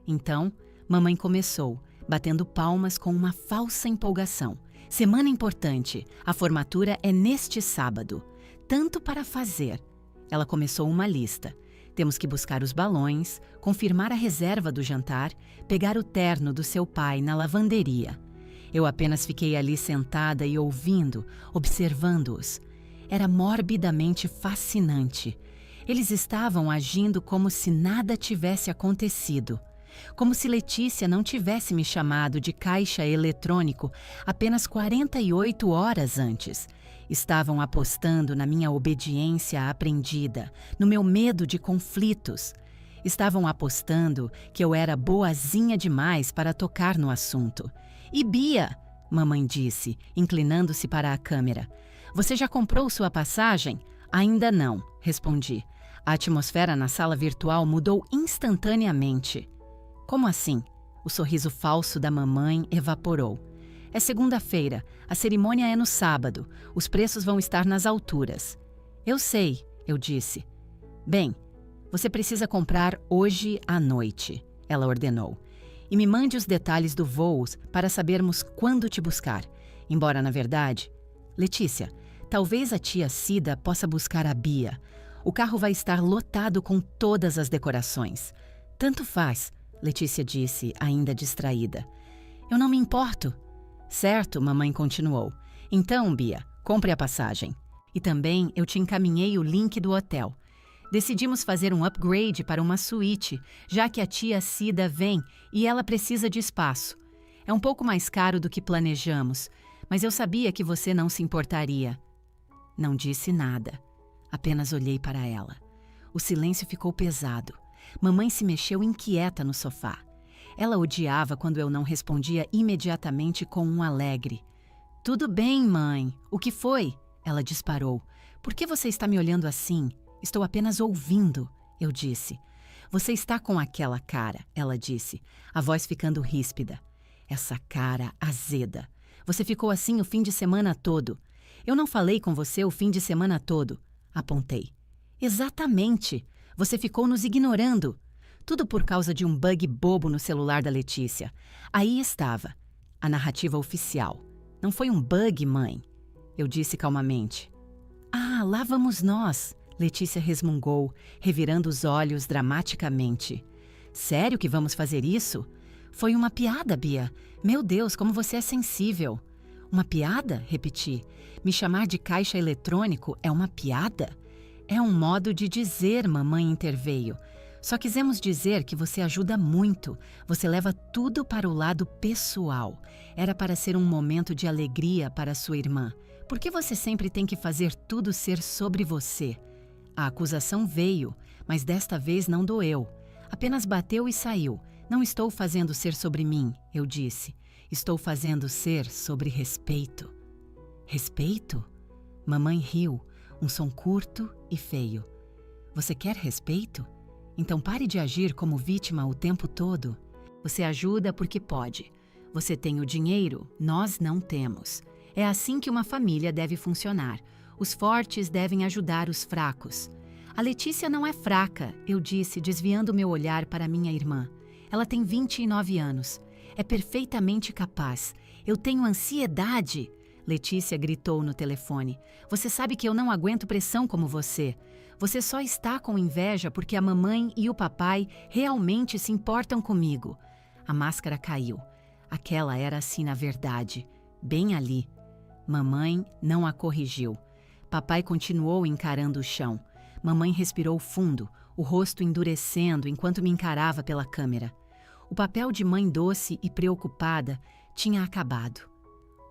Então, mamãe começou, batendo palmas com uma falsa empolgação. "Semana importante. A formatura é neste sábado. Tanto para fazer." Ela começou uma lista. "Temos que buscar os balões, confirmar a reserva do jantar, pegar o terno do seu pai na lavanderia." Eu apenas fiquei ali sentada e ouvindo, observando-os. Era morbidamente fascinante. Eles estavam agindo como se nada tivesse acontecido. Como se Letícia não tivesse me chamado de caixa eletrônico apenas 48 horas antes. Estavam apostando na minha obediência aprendida, no meu medo de conflitos. Estavam apostando que eu era boazinha demais para tocar no assunto. "E Bia", mamãe disse, inclinando-se para a câmera, "você já comprou sua passagem?" "Ainda não", respondi. A atmosfera na sala virtual mudou instantaneamente. "Como assim?" O sorriso falso da mamãe evaporou. "É segunda-feira, a cerimônia é no sábado, os preços vão estar nas alturas." "Eu sei", eu disse. "Bem, você precisa comprar hoje à noite", ela ordenou. "E me mande os detalhes do voo para sabermos quando te buscar. Embora, na verdade... Letícia, talvez a tia Cida possa buscar a Bia. O carro vai estar lotado com todas as decorações." "Tanto faz", Letícia disse, ainda distraída. "Eu não me importo." "Certo", mamãe continuou. "Então, Bia, compre a passagem. E também eu te encaminhei o link do hotel. Decidimos fazer um upgrade para uma suíte, já que a tia Cida vem e ela precisa de espaço. É um pouco mais caro do que planejamos, mas eu sabia que você não se importaria." Não disse nada. Apenas olhei para ela. O silêncio ficou pesado. Mamãe se mexeu inquieta no sofá. Ela odiava quando eu não respondia imediatamente com um alegre. "Tudo bem, mãe. O que foi?" Ela disparou. "Por que você está me olhando assim? Estou apenas ouvindo", eu disse. "Você está com aquela cara", ela disse, a voz ficando ríspida. "Essa cara azeda. Você ficou assim o fim de semana todo." "Eu não falei com você o fim de semana todo", apontei. "Exatamente. Você ficou nos ignorando. Tudo por causa de um bug bobo no celular da Letícia. Aí estava. A narrativa oficial. Não foi um bug, mãe", eu disse calmamente. "Ah, lá vamos nós", Letícia resmungou, revirando os olhos dramaticamente. "Sério que vamos fazer isso? Foi uma piada, Bia. Meu Deus, como você é sensível." "Uma piada?", repeti. "Me chamar de caixa eletrônico é uma piada?" "É um modo de dizer", mamãe interveio. "Só quisemos dizer que você ajuda muito. Você leva tudo para o lado pessoal. Era para ser um momento de alegria para sua irmã. Por que você sempre tem que fazer tudo ser sobre você?" A acusação veio, mas desta vez não doeu. Apenas bateu e saiu. "Não estou fazendo ser sobre mim", eu disse. "Estou fazendo ser sobre respeito." "Respeito?" Mamãe riu, um som curto e feio. "Você quer respeito? Então pare de agir como vítima o tempo todo. Você ajuda porque pode. Você tem o dinheiro, nós não temos. É assim que uma família deve funcionar. Os fortes devem ajudar os fracos. A Letícia não é fraca, eu disse, desviando meu olhar para minha irmã. Ela tem 29 anos. É perfeitamente capaz. Eu tenho ansiedade. Letícia gritou no telefone. Você sabe que eu não aguento pressão como você. Você só está com inveja porque a mamãe e o papai realmente se importam comigo. A máscara caiu. Aquela era assim na verdade, bem ali. Mamãe não a corrigiu. Papai continuou encarando o chão. Mamãe respirou fundo, o rosto endurecendo enquanto me encarava pela câmera. O papel de mãe doce e preocupada tinha acabado.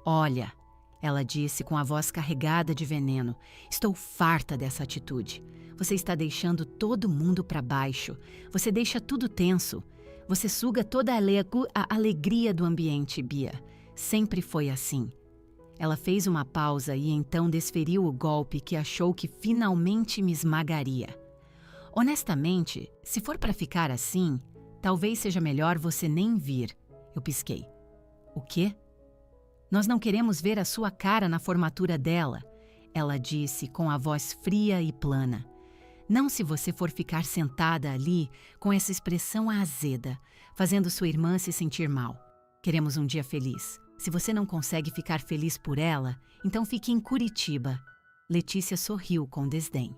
Olha, ela disse com a voz carregada de veneno, estou farta dessa atitude. Você está deixando todo mundo para baixo. Você deixa tudo tenso. Você suga toda a alegria do ambiente, Bia. Sempre foi assim. Ela fez uma pausa e então desferiu o golpe que achou que finalmente me esmagaria. Honestamente, se for para ficar assim, talvez seja melhor você nem vir. Eu pisquei. O quê? Nós não queremos ver a sua cara na formatura dela, ela disse com a voz fria e plana. Não se você for ficar sentada ali com essa expressão azeda, fazendo sua irmã se sentir mal. Queremos um dia feliz. Se você não consegue ficar feliz por ela, então fique em Curitiba. Letícia sorriu com desdém.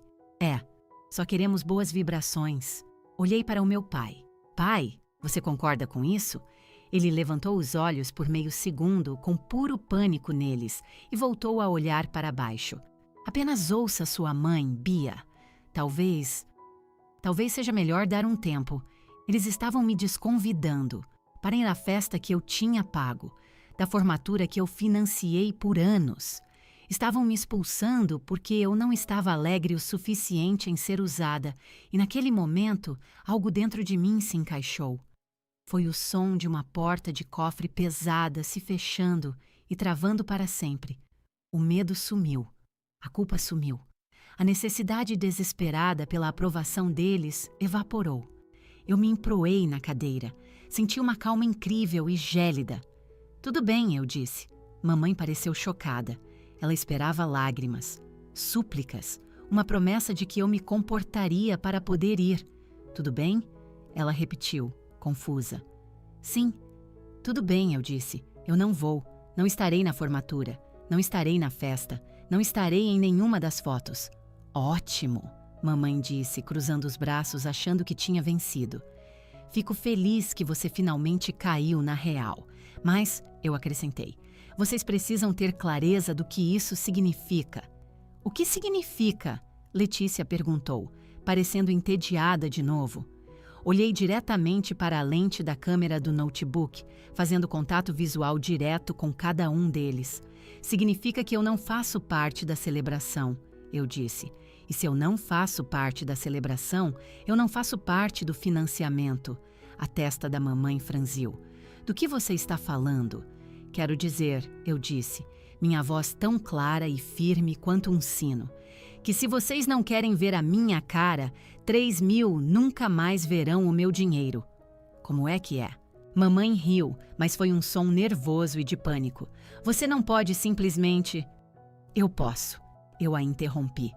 Só queremos boas vibrações. Olhei para o meu pai. Pai, você concorda com isso? Ele levantou os olhos por meio segundo com puro pânico neles e voltou a olhar para baixo. Apenas ouça sua mãe, Bia. Talvez seja melhor dar um tempo. Eles estavam me desconvidando para ir à festa que eu tinha pago, da formatura que eu financiei por anos. Estavam me expulsando porque eu não estava alegre o suficiente em ser usada, e naquele momento algo dentro de mim se encaixou. Foi o som de uma porta de cofre pesada se fechando e travando para sempre. O medo sumiu. A culpa sumiu. A necessidade desesperada pela aprovação deles evaporou. Eu me emproei na cadeira. Senti uma calma incrível e gélida. Tudo bem, eu disse. Mamãe pareceu chocada. Ela esperava lágrimas, súplicas, uma promessa de que eu me comportaria para poder ir. Tudo bem? Ela repetiu, confusa. Sim, tudo bem, eu disse. Eu não vou. Não estarei na formatura. Não estarei na festa. Não estarei em nenhuma das fotos. Ótimo, mamãe disse, cruzando os braços, achando que tinha vencido. Fico feliz que você finalmente caiu na real. Mas, eu acrescentei, vocês precisam ter clareza do que isso significa. O que significa? Letícia perguntou, parecendo entediada de novo. Olhei diretamente para a lente da câmera do notebook, fazendo contato visual direto com cada um deles. Significa que eu não faço parte da celebração, eu disse. E se eu não faço parte da celebração, eu não faço parte do financiamento. A testa da mamãe franziu. Do que você está falando? Quero dizer, eu disse, minha voz tão clara e firme quanto um sino, que se vocês não querem ver a minha cara, 3.000 nunca mais verão o meu dinheiro. Como é que é? Mamãe riu, mas foi um som nervoso e de pânico. Você não pode simplesmente... Eu posso. Eu a interrompi.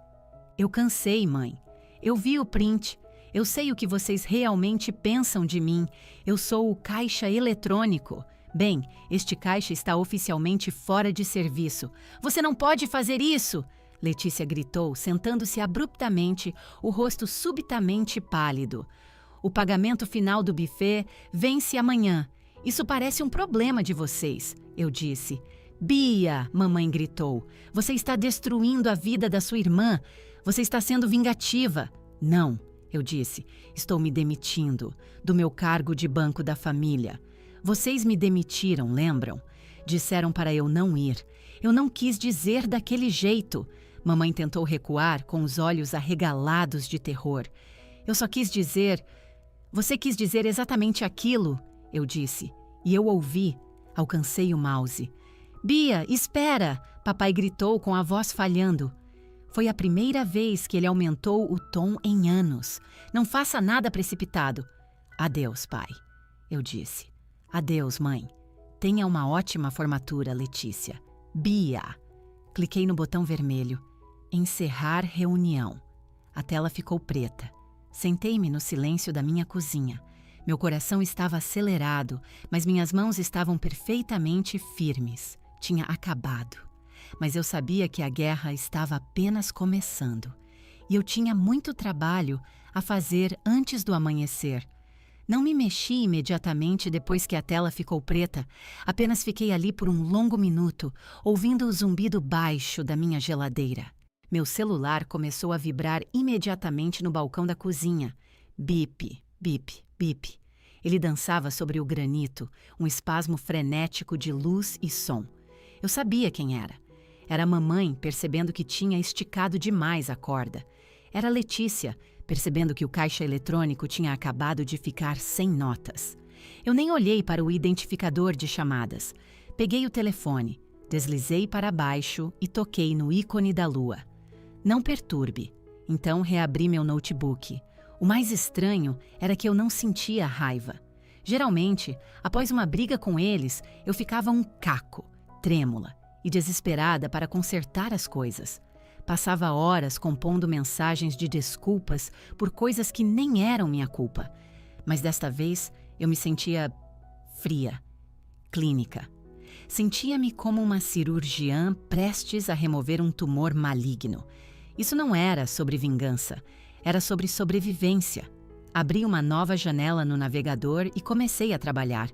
Eu cansei, mãe. Eu vi o print. Eu sei o que vocês realmente pensam de mim. Eu sou o caixa eletrônico. Bem, este caixa está oficialmente fora de serviço. Você não pode fazer isso! Letícia gritou, sentando-se abruptamente, o rosto subitamente pálido. O pagamento final do buffet vence amanhã. Isso parece um problema de vocês, eu disse. Bia, mamãe gritou, você está destruindo a vida da sua irmã. Você está sendo vingativa. Não, eu disse, estou me demitindo do meu cargo de banco da família. Vocês me demitiram, lembram? Disseram para eu não ir. Eu não quis dizer daquele jeito. Mamãe tentou recuar com os olhos arregalados de terror. Eu só quis dizer... Você quis dizer exatamente aquilo, eu disse. E eu ouvi. Alcancei o mouse. Bia, espera! Papai gritou com a voz falhando. Foi a primeira vez que ele aumentou o tom em anos. Não faça nada precipitado. Adeus, pai, eu disse. Adeus, mãe. Tenha uma ótima formatura, Letícia. Bia. Cliquei no botão vermelho. Encerrar reunião. A tela ficou preta. Sentei-me no silêncio da minha cozinha. Meu coração estava acelerado, mas minhas mãos estavam perfeitamente firmes. Tinha acabado. Mas eu sabia que a guerra estava apenas começando. E eu tinha muito trabalho a fazer antes do amanhecer. Não me mexi imediatamente depois que a tela ficou preta. Apenas fiquei ali por um longo minuto, ouvindo o zumbido baixo da minha geladeira. Meu celular começou a vibrar imediatamente no balcão da cozinha. Bip, bip, bip. Ele dançava sobre o granito, um espasmo frenético de luz e som. Eu sabia quem era. Era a mamãe, percebendo que tinha esticado demais a corda. Era a Letícia, percebendo que o caixa eletrônico tinha acabado de ficar sem notas. Eu nem olhei para o identificador de chamadas. Peguei o telefone, deslizei para baixo e toquei no ícone da lua. Não perturbe. Então reabri meu notebook. O mais estranho era que eu não sentia raiva. Geralmente, após uma briga com eles, eu ficava um caco, trêmula e desesperada para consertar as coisas. Passava horas compondo mensagens de desculpas por coisas que nem eram minha culpa. Mas desta vez eu me sentia fria, clínica. Sentia-me como uma cirurgiã prestes a remover um tumor maligno. Isso não era sobre vingança, era sobre sobrevivência. Abri uma nova janela no navegador e comecei a trabalhar.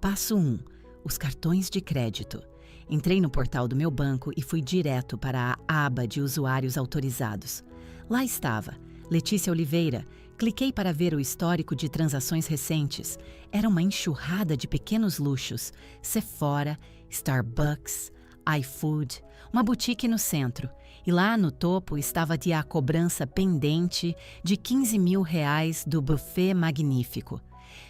Passo 1. Os cartões de crédito. Entrei no portal do meu banco e fui direto para a aba de usuários autorizados. Lá estava, Letícia Oliveira. Cliquei para ver o histórico de transações recentes. Era uma enxurrada de pequenos luxos. Sephora, Starbucks, iFood, uma boutique no centro. E lá no topo estava a cobrança pendente de R$15 mil do buffet magnífico.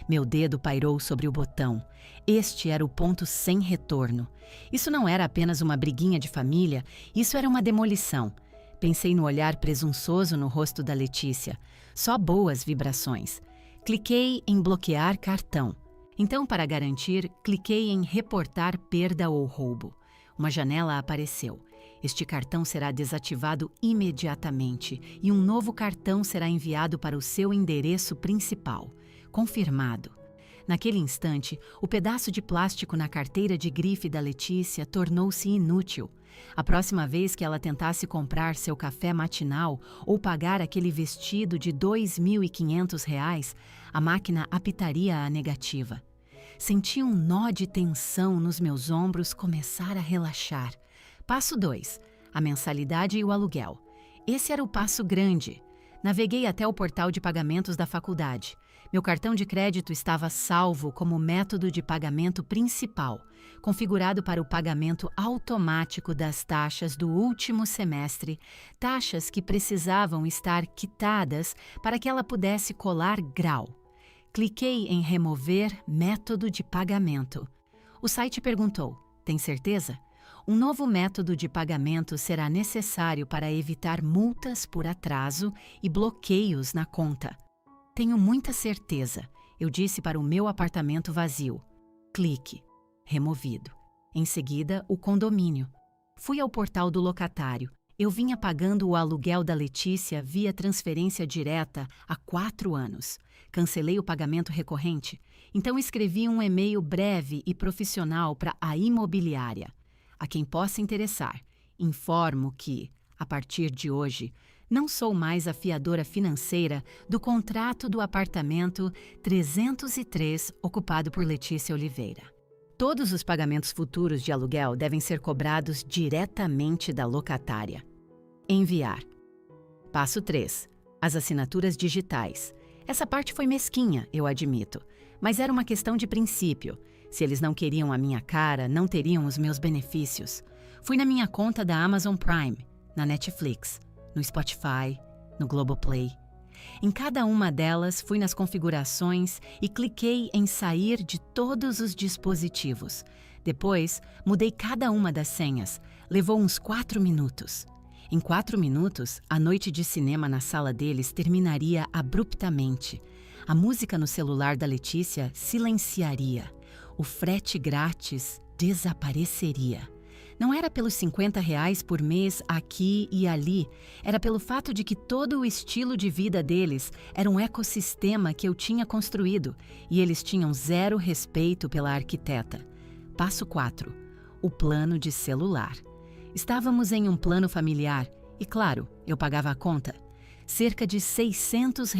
Meu dedo pairou sobre o botão. Este era o ponto sem retorno. Isso não era apenas uma briguinha de família, isso era uma demolição. Pensei no olhar presunçoso no rosto da Letícia. Só boas vibrações. Cliquei em bloquear cartão. Então, para garantir, cliquei em reportar perda ou roubo. Uma janela apareceu. Este cartão será desativado imediatamente e um novo cartão será enviado para o seu endereço principal. Confirmado. Naquele instante, o pedaço de plástico na carteira de grife da Letícia tornou-se inútil. A próxima vez que ela tentasse comprar seu café matinal ou pagar aquele vestido de R$2.500, a máquina apitaria a negativa. Senti um nó de tensão nos meus ombros começar a relaxar. Passo 2. A mensalidade e o aluguel. Esse era o passo grande. Naveguei até o portal de pagamentos da faculdade. Meu cartão de crédito estava salvo como método de pagamento principal, configurado para o pagamento automático das taxas do último semestre, taxas que precisavam estar quitadas para que ela pudesse colar grau. Cliquei em remover método de pagamento. O site perguntou: tem certeza? Um novo método de pagamento será necessário para evitar multas por atraso e bloqueios na conta. Tenho muita certeza, eu disse para o meu apartamento vazio. Clique. Removido. Em seguida, o condomínio. Fui ao portal do locatário. Eu vinha pagando o aluguel da Letícia via transferência direta há 4 anos. Cancelei o pagamento recorrente, então escrevi um e-mail breve e profissional para a imobiliária. A quem possa interessar, informo que, a partir de hoje, não sou mais a fiadora financeira do contrato do apartamento 303 ocupado por Letícia Oliveira. Todos os pagamentos futuros de aluguel devem ser cobrados diretamente da locatária. Enviar. Passo 3. As assinaturas digitais. Essa parte foi mesquinha, eu admito, mas era uma questão de princípio. Se eles não queriam a minha cara, não teriam os meus benefícios. Fui na minha conta da Amazon Prime, na Netflix, no Spotify, no Globoplay. Em cada uma delas, fui nas configurações e cliquei em sair de todos os dispositivos. Depois, mudei cada uma das senhas. Levou uns 4 minutos. Em 4 minutos, a noite de cinema na sala deles terminaria abruptamente. A música no celular da Letícia silenciaria. O frete grátis desapareceria. Não era pelos R$ 50 por mês aqui e ali, era pelo fato de que todo o estilo de vida deles era um ecossistema que eu tinha construído e eles tinham zero respeito pela arquiteta. Passo 4. O plano de celular. Estávamos em um plano familiar e, claro, eu pagava a conta. Cerca de R$ 600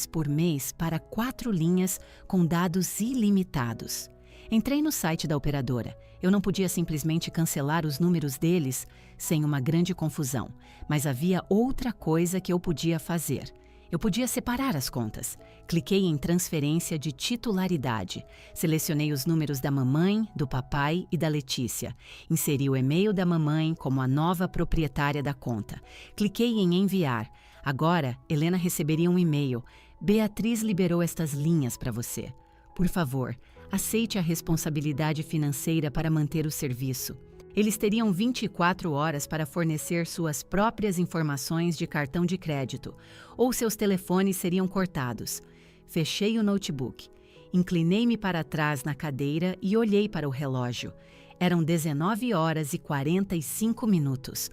por mês para 4 linhas com dados ilimitados. Entrei no site da operadora. Eu não podia simplesmente cancelar os números deles sem uma grande confusão, mas havia outra coisa que eu podia fazer. Eu podia separar as contas. Cliquei em transferência de titularidade. Selecionei os números da mamãe, do papai e da Letícia. Inseri o e-mail da mamãe como a nova proprietária da conta. Cliquei em enviar. Agora, Helena receberia um e-mail. Beatriz liberou estas linhas para você. Por favor, aceite a responsabilidade financeira para manter o serviço. Eles teriam 24 horas para fornecer suas próprias informações de cartão de crédito, ou seus telefones seriam cortados. Fechei o notebook. Inclinei-me para trás na cadeira e olhei para o relógio. Eram 19h45.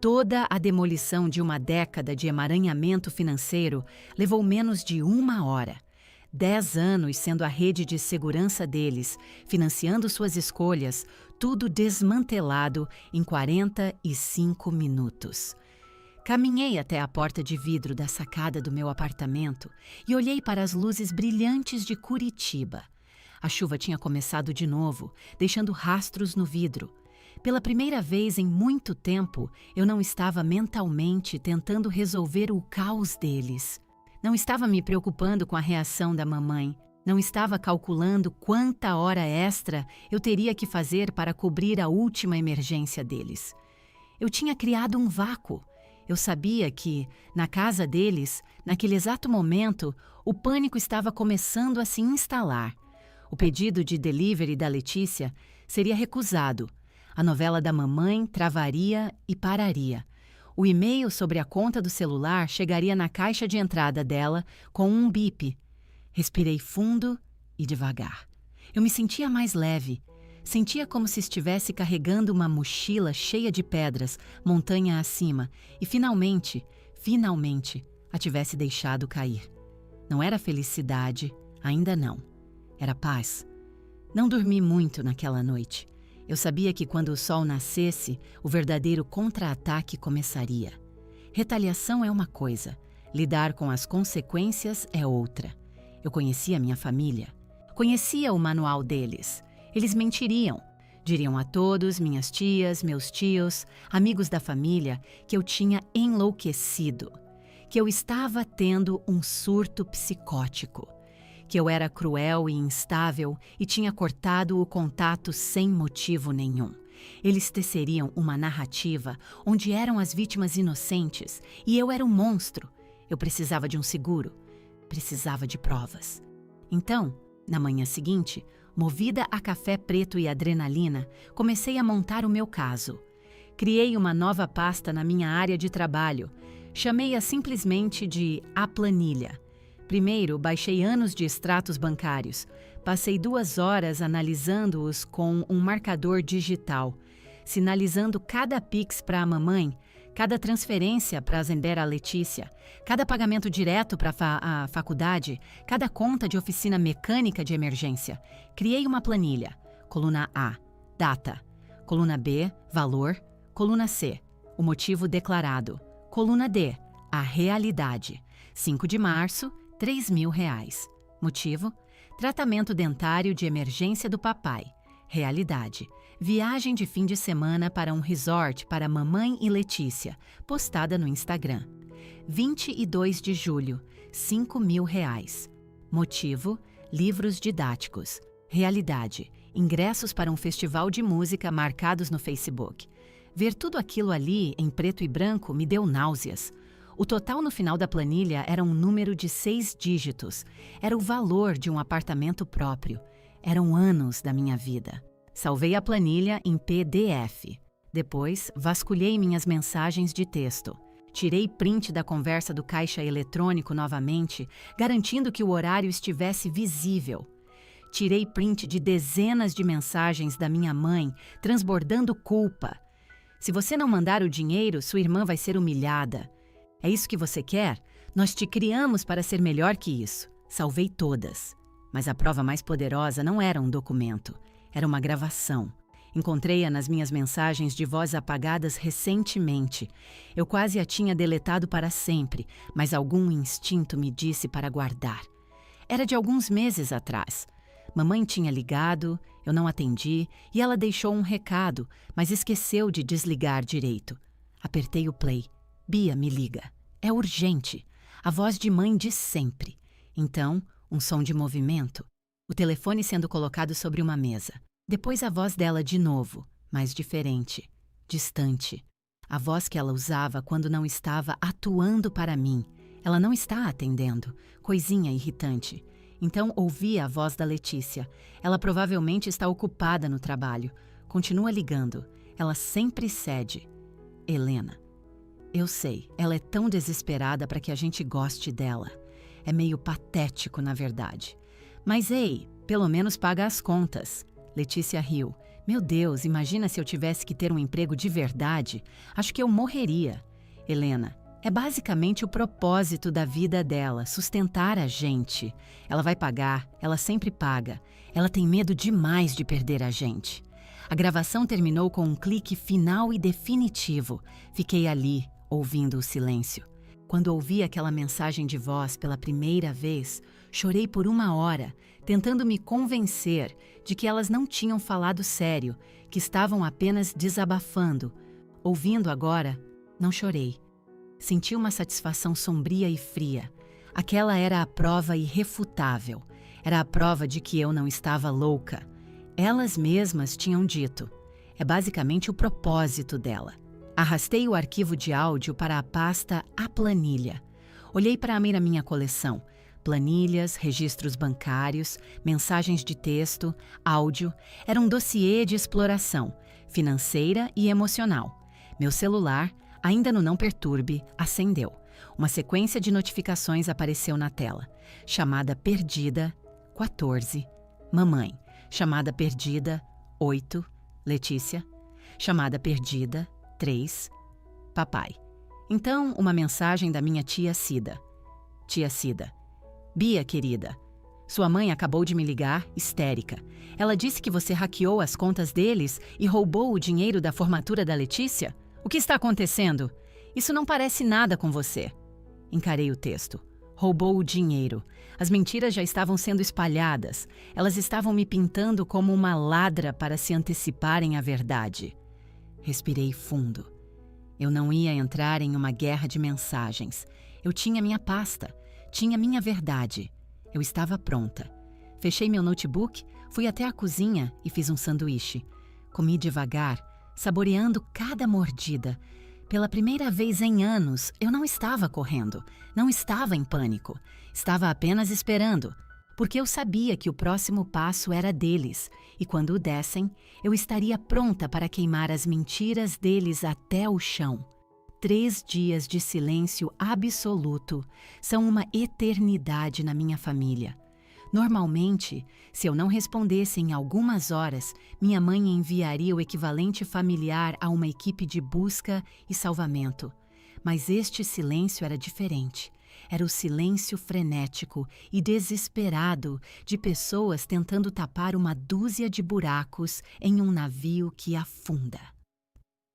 Toda a demolição de uma década de emaranhamento financeiro levou menos de 1 hora. 10 anos sendo a rede de segurança deles, financiando suas escolhas, tudo desmantelado em 45 minutos. Caminhei até a porta de vidro da sacada do meu apartamento e olhei para as luzes brilhantes de Curitiba. A chuva tinha começado de novo, deixando rastros no vidro. Pela primeira vez em muito tempo, eu não estava mentalmente tentando resolver o caos deles. Não estava me preocupando com a reação da mamãe. Não estava calculando quanta hora extra eu teria que fazer para cobrir a última emergência deles. Eu tinha criado um vácuo. Eu sabia que, na casa deles, naquele exato momento, o pânico estava começando a se instalar. O pedido de delivery da Letícia seria recusado. A novela da mamãe travaria e pararia. O e-mail sobre a conta do celular chegaria na caixa de entrada dela com um bip. Respirei fundo e devagar. Eu me sentia mais leve. Sentia como se estivesse carregando uma mochila cheia de pedras, montanha acima, e finalmente, a tivesse deixado cair. Não era felicidade, ainda não. Era paz. Não dormi muito naquela noite. Eu sabia que quando o sol nascesse, o verdadeiro contra-ataque começaria. Retaliação é uma coisa, lidar com as consequências é outra. Eu conhecia minha família. Conhecia o manual deles. Eles mentiriam. Diriam a todos, minhas tias, meus tios, amigos da família, que eu tinha enlouquecido. Que eu estava tendo um surto psicótico. Que eu era cruel e instável e tinha cortado o contato sem motivo nenhum. Eles teceriam uma narrativa onde eram as vítimas inocentes e eu era um monstro. Eu precisava de um seguro, precisava de provas. Então, na manhã seguinte, movida a café preto e adrenalina, comecei a montar o meu caso. Criei uma nova pasta na minha área de trabalho. Chamei-a simplesmente de A Planilha. Primeiro, baixei anos de extratos bancários. Passei 2 horas analisando-os com um marcador digital, sinalizando cada Pix para a mamãe, cada transferência para Zender a Letícia, cada pagamento direto para a faculdade, cada conta de oficina mecânica de emergência. Criei uma planilha. Coluna A, data. Coluna B, valor. Coluna C, o motivo declarado. Coluna D, a realidade. 5 de março, R$3.000. Motivo? Tratamento dentário de emergência do papai. Realidade. Viagem de fim de semana para um resort para mamãe e Letícia, postada no Instagram. 22 de julho, R$5.000. Motivo? Livros didáticos. Realidade. Ingressos para um festival de música marcados no Facebook. Ver tudo aquilo ali, em preto e branco, me deu náuseas. O total no final da planilha era um número de 6 dígitos. Era o valor de um apartamento próprio. Eram anos da minha vida. Salvei a planilha em PDF. Depois, vasculhei minhas mensagens de texto. Tirei print da conversa do caixa eletrônico novamente, garantindo que o horário estivesse visível. Tirei print de dezenas de mensagens da minha mãe, transbordando culpa. Se você não mandar o dinheiro, sua irmã vai ser humilhada. É isso que você quer? Nós te criamos para ser melhor que isso. Salvei todas. Mas a prova mais poderosa não era um documento, era uma gravação. Encontrei-a nas minhas mensagens de voz apagadas recentemente. Eu quase a tinha deletado para sempre, mas algum instinto me disse para guardar. Era de alguns meses atrás. Mamãe tinha ligado, eu não atendi e ela deixou um recado, mas esqueceu de desligar direito. Apertei o play. Bia, me liga. É urgente. A voz de mãe de sempre. Então, um som de movimento. O telefone sendo colocado sobre uma mesa. Depois a voz dela de novo, mais diferente, distante. A voz que ela usava quando não estava atuando para mim. Ela não está atendendo. Coisinha irritante. Então ouvi a voz da Letícia. Ela provavelmente está ocupada no trabalho. Continua ligando. Ela sempre cede. Helena. Eu sei, ela é tão desesperada para que a gente goste dela. É meio patético, na verdade. Mas ei, pelo menos paga as contas. Letícia riu. Meu Deus, imagina se eu tivesse que ter um emprego de verdade. Acho que eu morreria. Helena, é basicamente o propósito da vida dela, sustentar a gente. Ela vai pagar, ela sempre paga. Ela tem medo demais de perder a gente. A gravação terminou com um clique final e definitivo. Fiquei ali, ouvindo o silêncio. Quando ouvi aquela mensagem de voz pela primeira vez, chorei por 1 hora, tentando me convencer de que elas não tinham falado sério, que estavam apenas desabafando. Ouvindo agora, não chorei. Senti uma satisfação sombria e fria. Aquela era a prova irrefutável. Era a prova de que eu não estava louca. Elas mesmas tinham dito. É basicamente o propósito dela. Arrastei o arquivo de áudio para a pasta A Planilha. Olhei para a minha coleção. Planilhas, registros bancários, mensagens de texto, áudio. Era um dossiê de exploração, financeira e emocional. Meu celular, ainda no Não Perturbe, acendeu. Uma sequência de notificações apareceu na tela. Chamada perdida, 14. Mamãe. Chamada perdida, 8. Letícia. Chamada perdida, 3. Papai. Então, uma mensagem da minha tia Cida. Tia Cida. Bia, querida. Sua mãe acabou de me ligar, histérica. Ela disse que você hackeou as contas deles e roubou o dinheiro da formatura da Letícia? O que está acontecendo? Isso não parece nada com você. Encarei o texto. Roubou o dinheiro. As mentiras já estavam sendo espalhadas. Elas estavam me pintando como uma ladra para se anteciparem à verdade. Respirei fundo. Eu não ia entrar em uma guerra de mensagens. Eu tinha minha pasta. Tinha minha verdade. Eu estava pronta. Fechei meu notebook, fui até a cozinha e fiz um sanduíche. Comi devagar, saboreando cada mordida. Pela primeira vez em anos, eu não estava correndo, não estava em pânico. Estava apenas esperando, porque eu sabia que o próximo passo era deles, e quando o dessem, eu estaria pronta para queimar as mentiras deles até o chão. 3 dias de silêncio absoluto são uma eternidade na minha família. Normalmente, se eu não respondesse em algumas horas, minha mãe enviaria o equivalente familiar a uma equipe de busca e salvamento. Mas este silêncio era diferente. Era o silêncio frenético e desesperado de pessoas tentando tapar uma dúzia de buracos em um navio que afunda.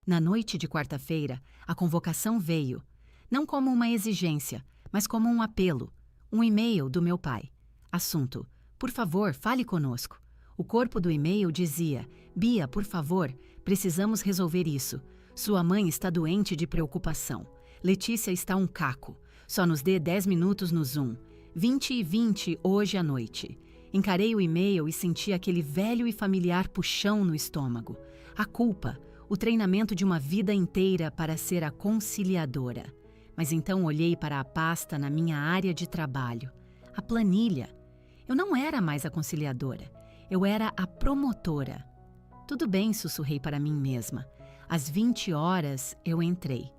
Na noite de quarta-feira, a convocação veio, não como uma exigência, mas como um apelo, um e-mail do meu pai. Assunto: por favor, fale conosco. O corpo do e-mail dizia: Bia, por favor, precisamos resolver isso. Sua mãe está doente de preocupação. Letícia está um caco. Só nos dê 10 minutos no Zoom. 20h20 hoje à noite. Encarei o e-mail e senti aquele velho e familiar puxão no estômago. A culpa, o treinamento de uma vida inteira para ser a conciliadora. Mas então olhei para a pasta na minha área de trabalho. A planilha. Eu não era mais a conciliadora. Eu era a promotora. Tudo bem, sussurrei para mim mesma. Às 20 horas, eu entrei.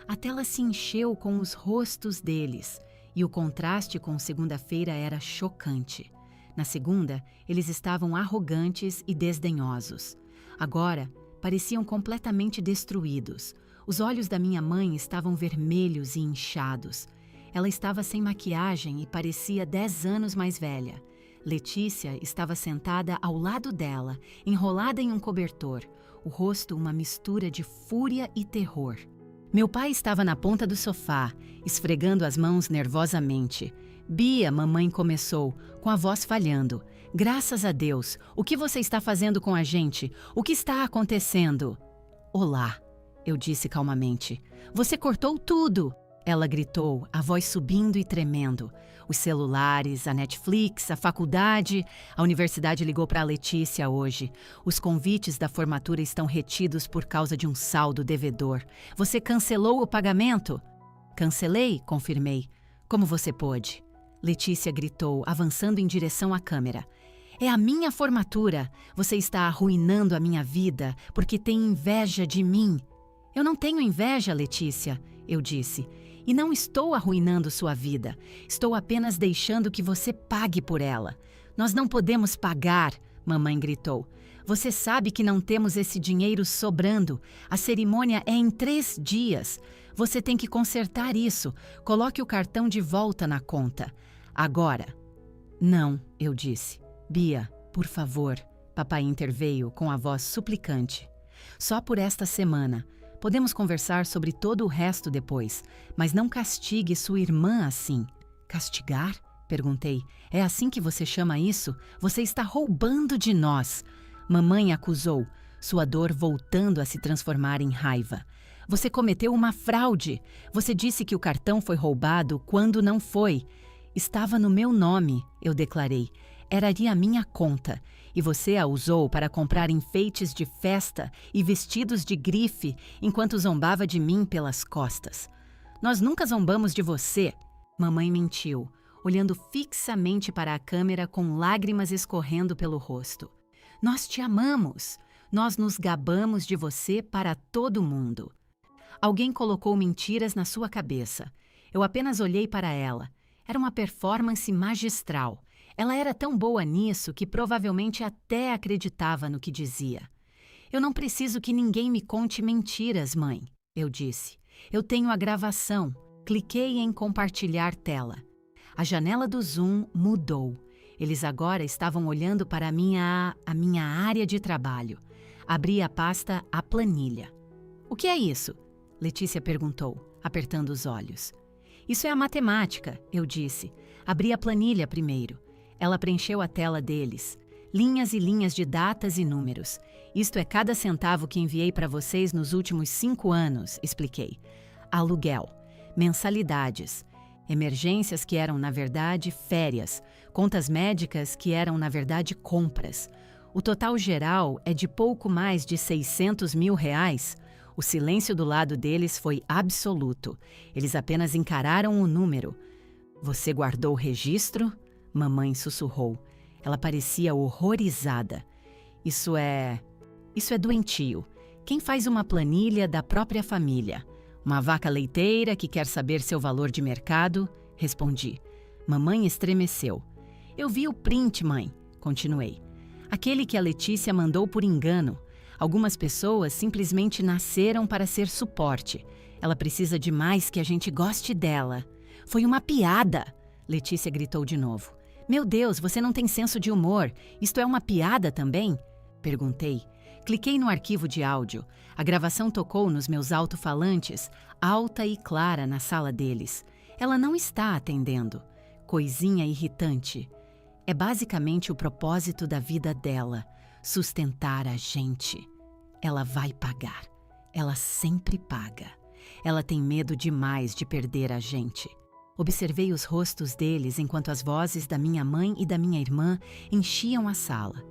A tela se encheu com os rostos deles, e o contraste com segunda-feira era chocante. Na segunda, eles estavam arrogantes e desdenhosos. Agora, Pareciam completamente destruídos. Os olhos da minha mãe estavam vermelhos e inchados. Ela estava sem maquiagem e parecia 10 anos mais velha. Letícia estava sentada ao lado dela, enrolada em um cobertor, o rosto uma mistura de fúria e terror. Meu pai estava na ponta do sofá, esfregando as mãos nervosamente. Bia, mamãe começou, com a voz falhando. Graças a Deus, o que você está fazendo com a gente? O que está acontecendo? Olá, eu disse calmamente. Você cortou tudo! Ela gritou, a voz subindo e tremendo. Os celulares, a Netflix, a faculdade. A universidade ligou para a Letícia hoje. Os convites da formatura estão retidos por causa de um saldo devedor. Você cancelou o pagamento? Cancelei, confirmei. Como você pôde? Letícia gritou, avançando em direção à câmera. É a minha formatura. Você está arruinando a minha vida porque tem inveja de mim. Eu não tenho inveja, Letícia, eu disse. E não estou arruinando sua vida. Estou apenas deixando que você pague por ela. Nós não podemos pagar, mamãe gritou. Você sabe que não temos esse dinheiro sobrando. A cerimônia é em 3 dias. Você tem que consertar isso. Coloque o cartão de volta na conta. Agora. Não, eu disse. Bia, por favor. Papai interveio com a voz suplicante. Só por esta semana. Podemos conversar sobre todo o resto depois, mas não castigue sua irmã assim. Castigar? Perguntei. É assim que você chama isso? Você está roubando de nós. Mamãe acusou, sua dor voltando a se transformar em raiva. Você cometeu uma fraude. Você disse que o cartão foi roubado quando não foi. Estava no meu nome, eu declarei. Era a minha conta. E você a usou para comprar enfeites de festa e vestidos de grife enquanto zombava de mim pelas costas. Nós nunca zombamos de você. Mamãe mentiu, olhando fixamente para a câmera com lágrimas escorrendo pelo rosto. Nós te amamos. Nós nos gabamos de você para todo mundo. Alguém colocou mentiras na sua cabeça. Eu apenas olhei para ela. Era uma performance magistral. Ela era tão boa nisso que provavelmente até acreditava no que dizia. Eu não preciso que ninguém me conte mentiras, mãe, eu disse. Eu tenho a gravação. Cliquei em compartilhar tela. A janela do Zoom mudou. Eles agora estavam olhando para a minha área de trabalho. Abri a pasta A Planilha. O que é isso? Letícia perguntou, apertando os olhos. Isso é a matemática, eu disse. Abri a planilha primeiro. Ela preencheu a tela deles. Linhas e linhas de datas e números. Isto é cada centavo que enviei para vocês nos últimos 5 anos, expliquei. Aluguel, mensalidades, emergências que eram, na verdade, férias, contas médicas que eram, na verdade, compras. O total geral é de pouco mais de 600 mil reais. O silêncio do lado deles foi absoluto. Eles apenas encararam o número. Você guardou o registro? Mamãe sussurrou. Ela parecia horrorizada. Isso é doentio. Quem faz uma planilha da própria família? Uma vaca leiteira que quer saber seu valor de mercado? Respondi. Mamãe estremeceu. Eu vi o print, mãe. Continuei. Aquele que a Letícia mandou por engano. Algumas pessoas simplesmente nasceram para ser suporte. Ela precisa de mais que a gente goste dela. Foi uma piada! Letícia gritou de novo. Meu Deus, você não tem senso de humor. Isto é uma piada também? Perguntei. Cliquei no arquivo de áudio. A gravação tocou nos meus alto-falantes, alta e clara na sala deles. Ela não está atendendo. Coisinha irritante. É basicamente o propósito da vida dela. Sustentar a gente. Ela vai pagar. Ela sempre paga. Ela tem medo demais de perder a gente. Observei os rostos deles enquanto as vozes da minha mãe e da minha irmã enchiam a sala.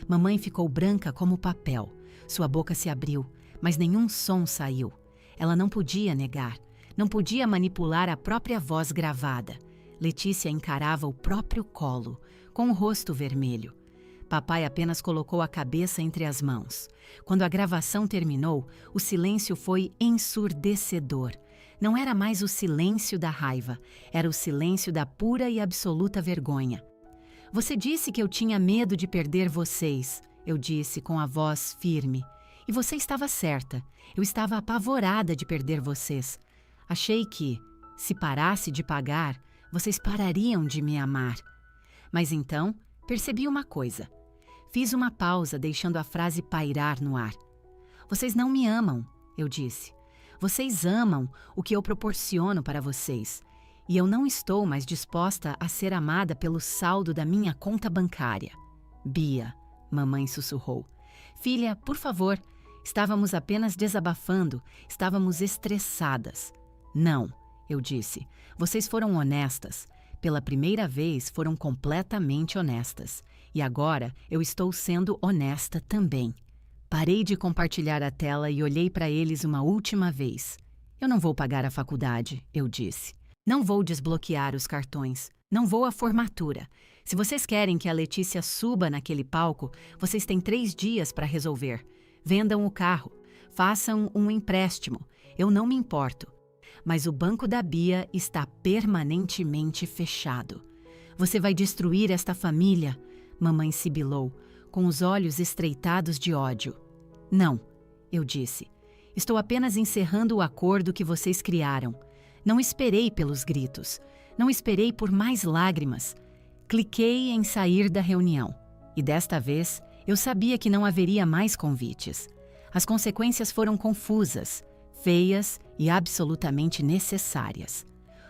Mamãe ficou branca como papel. Sua boca se abriu, mas nenhum som saiu. Ela não podia negar. Não podia manipular a própria voz gravada. Letícia encarava o próprio colo, com o rosto vermelho. Papai apenas colocou a cabeça entre as mãos. Quando a gravação terminou, o silêncio foi ensurdecedor. Não era mais o silêncio da raiva, era o silêncio da pura e absoluta vergonha. Você disse que eu tinha medo de perder vocês, eu disse com a voz firme. E você estava certa. Eu estava apavorada de perder vocês. Achei que, se parasse de pagar, vocês parariam de me amar. Mas então, percebi uma coisa. Fiz uma pausa, deixando a frase pairar no ar. Vocês não me amam, eu disse. Vocês amam o que eu proporciono para vocês. E eu não estou mais disposta a ser amada pelo saldo da minha conta bancária. Bia, mamãe sussurrou. Filha, por favor, estávamos apenas desabafando, estávamos estressadas. Não, eu disse. Vocês foram honestas. Pela primeira vez foram completamente honestas. E agora eu estou sendo honesta também. Parei de compartilhar a tela e olhei para eles uma última vez. Eu não vou pagar a faculdade, eu disse. Não vou desbloquear os cartões. Não vou à formatura. Se vocês querem que a Letícia suba naquele palco, vocês têm 3 dias para resolver. Vendam o carro. Façam um empréstimo. Eu não me importo. Mas o banco da Bia está permanentemente fechado. Você vai destruir esta família, mamãe sibilou, com os olhos estreitados de ódio. Não, eu disse. Estou apenas encerrando o acordo que vocês criaram. Não esperei pelos gritos. Não esperei por mais lágrimas. Cliquei em sair da reunião. E desta vez, eu sabia que não haveria mais convites. As consequências foram confusas, feias e absolutamente necessárias.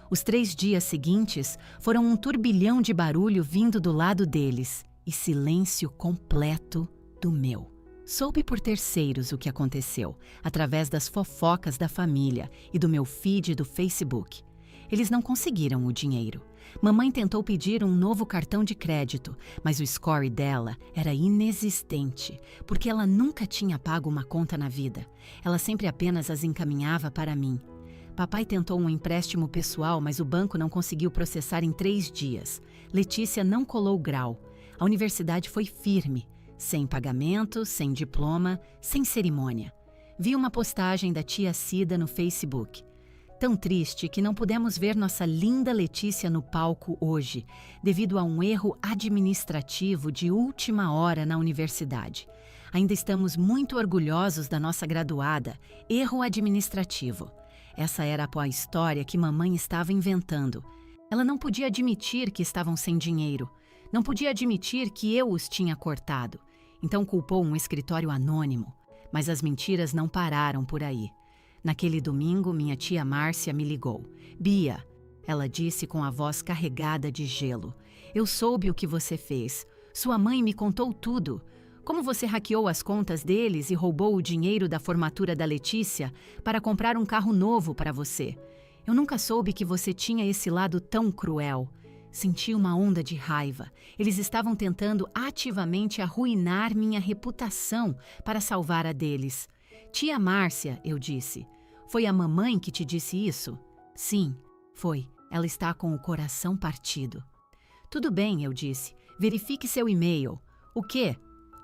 Os 3 dias seguintes foram um turbilhão de barulho vindo do lado deles e silêncio completo do meu. Soube por terceiros o que aconteceu, através das fofocas da família e do meu feed do Facebook. Eles não conseguiram o dinheiro. Mamãe tentou pedir um novo cartão de crédito, mas o score dela era inexistente, porque ela nunca tinha pago uma conta na vida. Ela sempre apenas as encaminhava para mim. Papai tentou um empréstimo pessoal, mas o banco não conseguiu processar em 3 dias. Letícia não colou grau. A universidade foi firme, sem pagamento, sem diploma, sem cerimônia. Vi uma postagem da tia Cida no Facebook. Tão triste que não pudemos ver nossa linda Letícia no palco hoje, devido a um erro administrativo de última hora na universidade. Ainda estamos muito orgulhosos da nossa graduada, erro administrativo. Essa era a história que mamãe estava inventando. Ela não podia admitir que estavam sem dinheiro. Não podia admitir que eu os tinha cortado. Então culpou um escritório anônimo. Mas as mentiras não pararam por aí. Naquele domingo, minha tia Márcia me ligou. Bia, ela disse com a voz carregada de gelo. Eu soube o que você fez. Sua mãe me contou tudo. Como você hackeou as contas deles e roubou o dinheiro da formatura da Letícia para comprar um carro novo para você. Eu nunca soube que você tinha esse lado tão cruel. Senti uma onda de raiva. Eles estavam tentando ativamente arruinar minha reputação para salvar a deles. Tia Márcia, eu disse. Foi a mamãe que te disse isso? Sim, foi. Ela está com o coração partido. Tudo bem, eu disse. Verifique seu e-mail. O quê?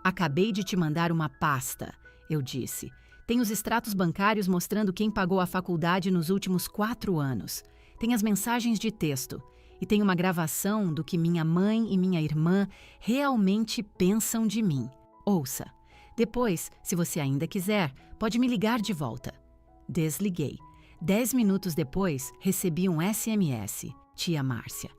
Acabei de te mandar uma pasta, eu disse. Tem os extratos bancários mostrando quem pagou a faculdade nos últimos 4 anos. Tem as mensagens de texto. E tem uma gravação do que minha mãe e minha irmã realmente pensam de mim. Ouça. Depois, se você ainda quiser, pode me ligar de volta. Desliguei. 10 minutos depois, recebi um SMS. Tia Márcia.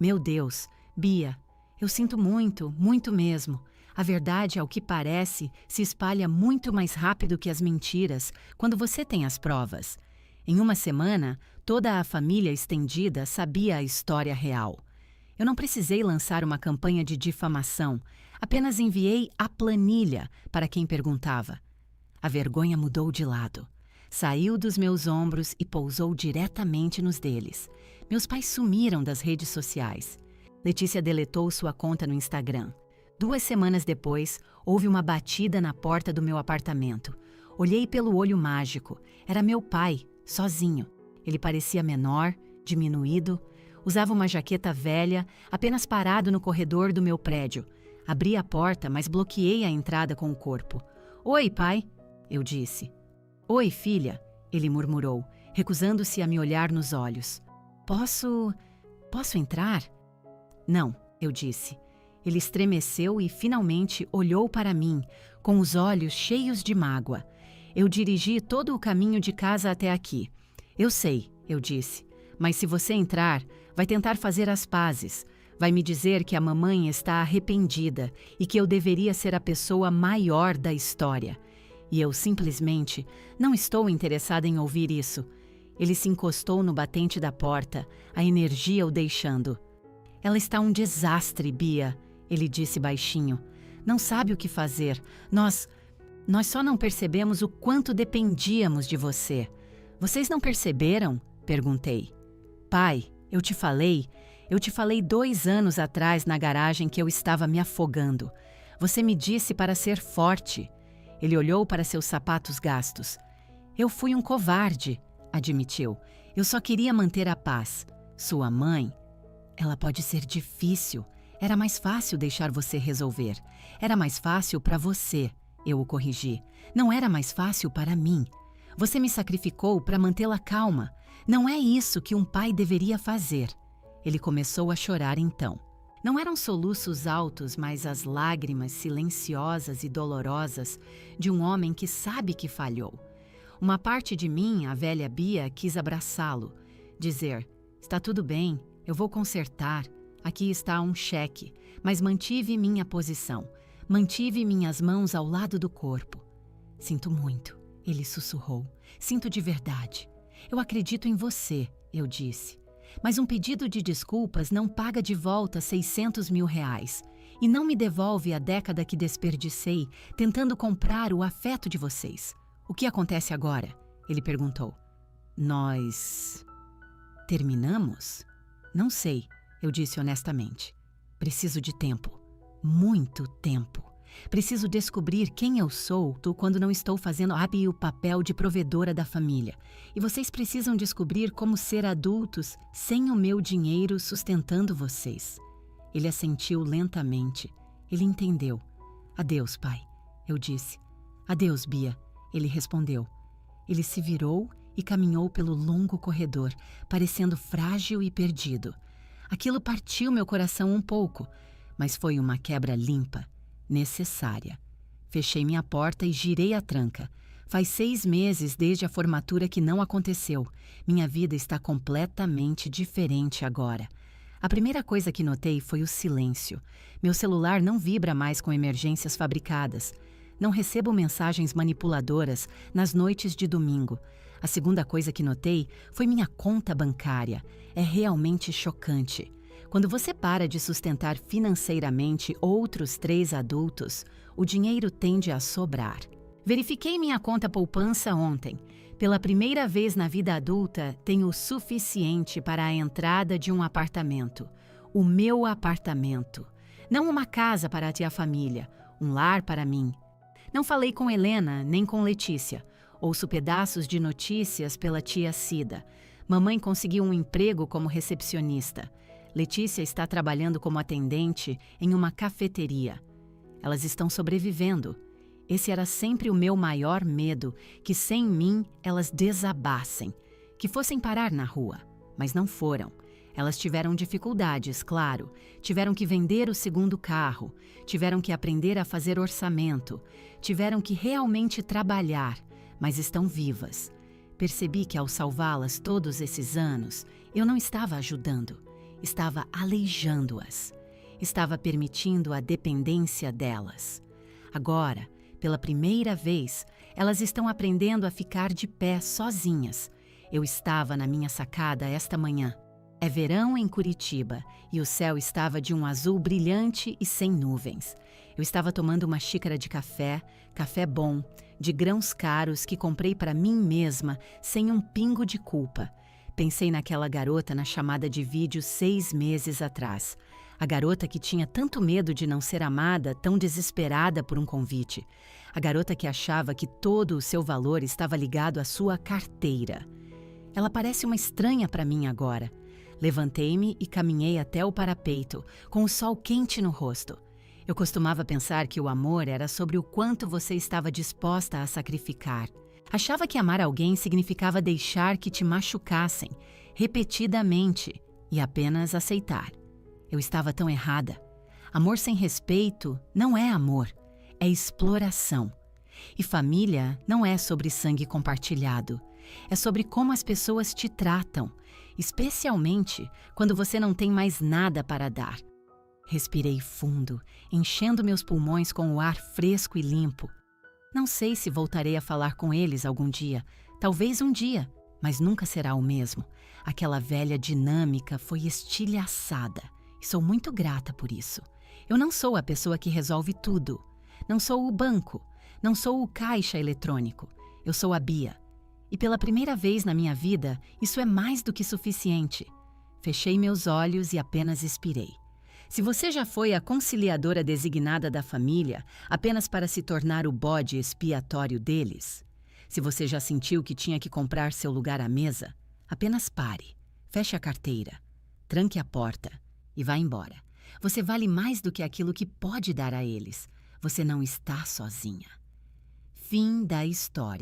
Meu Deus, Bia, eu sinto muito, muito mesmo. A verdade, ao que parece, se espalha muito mais rápido que as mentiras quando você tem as provas. Em uma semana, toda a família estendida sabia a história real. Eu não precisei lançar uma campanha de difamação, apenas enviei a planilha para quem perguntava. A vergonha mudou de lado. Saiu dos meus ombros e pousou diretamente nos deles. Meus pais sumiram das redes sociais. Letícia deletou sua conta no Instagram. 2 semanas depois, houve uma batida na porta do meu apartamento. Olhei pelo olho mágico. Era meu pai, sozinho. Ele parecia menor, diminuído. Usava uma jaqueta velha, apenas parado no corredor do meu prédio. Abri a porta, mas bloqueei a entrada com o corpo. Oi, pai, eu disse. Oi, filha, ele murmurou, recusando-se a me olhar nos olhos. Posso entrar? Não, eu disse. Ele estremeceu e finalmente olhou para mim, com os olhos cheios de mágoa. Eu dirigi todo o caminho de casa até aqui. Eu sei, eu disse, mas se você entrar, vai tentar fazer as pazes. Vai me dizer que a mamãe está arrependida e que eu deveria ser a pessoa maior da história. E eu simplesmente não estou interessada em ouvir isso. Ele se encostou no batente da porta, a energia o deixando. Ela está um desastre, Bia, ele disse baixinho. Não sabe o que fazer. Nós só não percebemos o quanto dependíamos de você. Vocês não perceberam? Perguntei. Pai, eu te falei 2 anos atrás na garagem que eu estava me afogando. Você me disse para ser forte. Ele olhou para seus sapatos gastos. Eu fui um covarde, admitiu. Eu só queria manter a paz. Sua mãe, ela pode ser difícil. Era mais fácil deixar você resolver. Era mais fácil para você, eu o corrigi. Não era mais fácil para mim. Você me sacrificou para mantê-la calma. Não é isso que um pai deveria fazer. Ele começou a chorar então. Não eram soluços altos, mas as lágrimas silenciosas e dolorosas de um homem que sabe que falhou. Uma parte de mim, a velha Bia, quis abraçá-lo, dizer: está tudo bem, eu vou consertar, aqui está um cheque, mas mantive minha posição, mantive minhas mãos ao lado do corpo. Sinto muito, ele sussurrou, sinto de verdade. Eu acredito em você, eu disse. Mas um pedido de desculpas não paga de volta R$600 mil e não me devolve a década que desperdicei tentando comprar o afeto de vocês. O que acontece agora? Ele perguntou. Nós terminamos? Não sei, eu disse honestamente. Preciso de tempo, muito tempo. Preciso descobrir quem eu sou quando não estou fazendo o papel de provedora da família. E vocês precisam descobrir como ser adultos sem o meu dinheiro sustentando vocês. Ele assentiu lentamente. Ele entendeu. Adeus, pai, eu disse. Adeus, Bia, ele respondeu. Ele se virou e caminhou pelo longo corredor, parecendo frágil e perdido. Aquilo partiu meu coração um pouco, mas foi uma quebra limpa. Necessária. Fechei minha porta e girei a tranca. Faz 6 meses desde a formatura que não aconteceu. Minha vida está completamente diferente agora. A primeira coisa que notei foi o silêncio. Meu celular não vibra mais com emergências fabricadas. Não recebo mensagens manipuladoras nas noites de domingo. A segunda coisa que notei foi minha conta bancária. É realmente chocante. Quando você para de sustentar financeiramente outros 3 adultos, o dinheiro tende a sobrar. Verifiquei minha conta poupança ontem. Pela primeira vez na vida adulta, tenho o suficiente para a entrada de um apartamento. O meu apartamento. Não uma casa para a tia família, um lar para mim. Não falei com Helena nem com Letícia. Ouço pedaços de notícias pela tia Cida. Mamãe conseguiu um emprego como recepcionista. Letícia está trabalhando como atendente em uma cafeteria. Elas estão sobrevivendo. Esse era sempre o meu maior medo, que sem mim elas desabassem, que fossem parar na rua. Mas não foram. Elas tiveram dificuldades, claro. Tiveram que vender o segundo carro, tiveram que aprender a fazer orçamento, tiveram que realmente trabalhar, mas estão vivas. Percebi que ao salvá-las todos esses anos, eu não estava ajudando. Estava aleijando-as. Estava permitindo a dependência delas. Agora, pela primeira vez, elas estão aprendendo a ficar de pé sozinhas. Eu estava na minha sacada esta manhã. É verão em Curitiba e o céu estava de um azul brilhante e sem nuvens. Eu estava tomando uma xícara de café, café bom, de grãos caros que comprei para mim mesma, sem um pingo de culpa. Pensei naquela garota na chamada de vídeo 6 meses atrás. A garota que tinha tanto medo de não ser amada, tão desesperada por um convite. A garota que achava que todo o seu valor estava ligado à sua carteira. Ela parece uma estranha para mim agora. Levantei-me e caminhei até o parapeito, com o sol quente no rosto. Eu costumava pensar que o amor era sobre o quanto você estava disposta a sacrificar. Achava que amar alguém significava deixar que te machucassem, repetidamente, e apenas aceitar. Eu estava tão errada. Amor sem respeito não é amor, é exploração. E família não é sobre sangue compartilhado, é sobre como as pessoas te tratam, especialmente quando você não tem mais nada para dar. Respirei fundo, enchendo meus pulmões com o ar fresco e limpo. Não sei se voltarei a falar com eles algum dia, talvez um dia, mas nunca será o mesmo. Aquela velha dinâmica foi estilhaçada e sou muito grata por isso. Eu não sou a pessoa que resolve tudo. Não sou o banco. Não sou o caixa eletrônico. Eu sou a Bia. E pela primeira vez na minha vida, isso é mais do que suficiente. Fechei meus olhos e apenas expirei. Se você já foi a conciliadora designada da família apenas para se tornar o bode expiatório deles, se você já sentiu que tinha que comprar seu lugar à mesa, apenas pare, feche a carteira, tranque a porta e vá embora. Você vale mais do que aquilo que pode dar a eles. Você não está sozinha. Fim da história.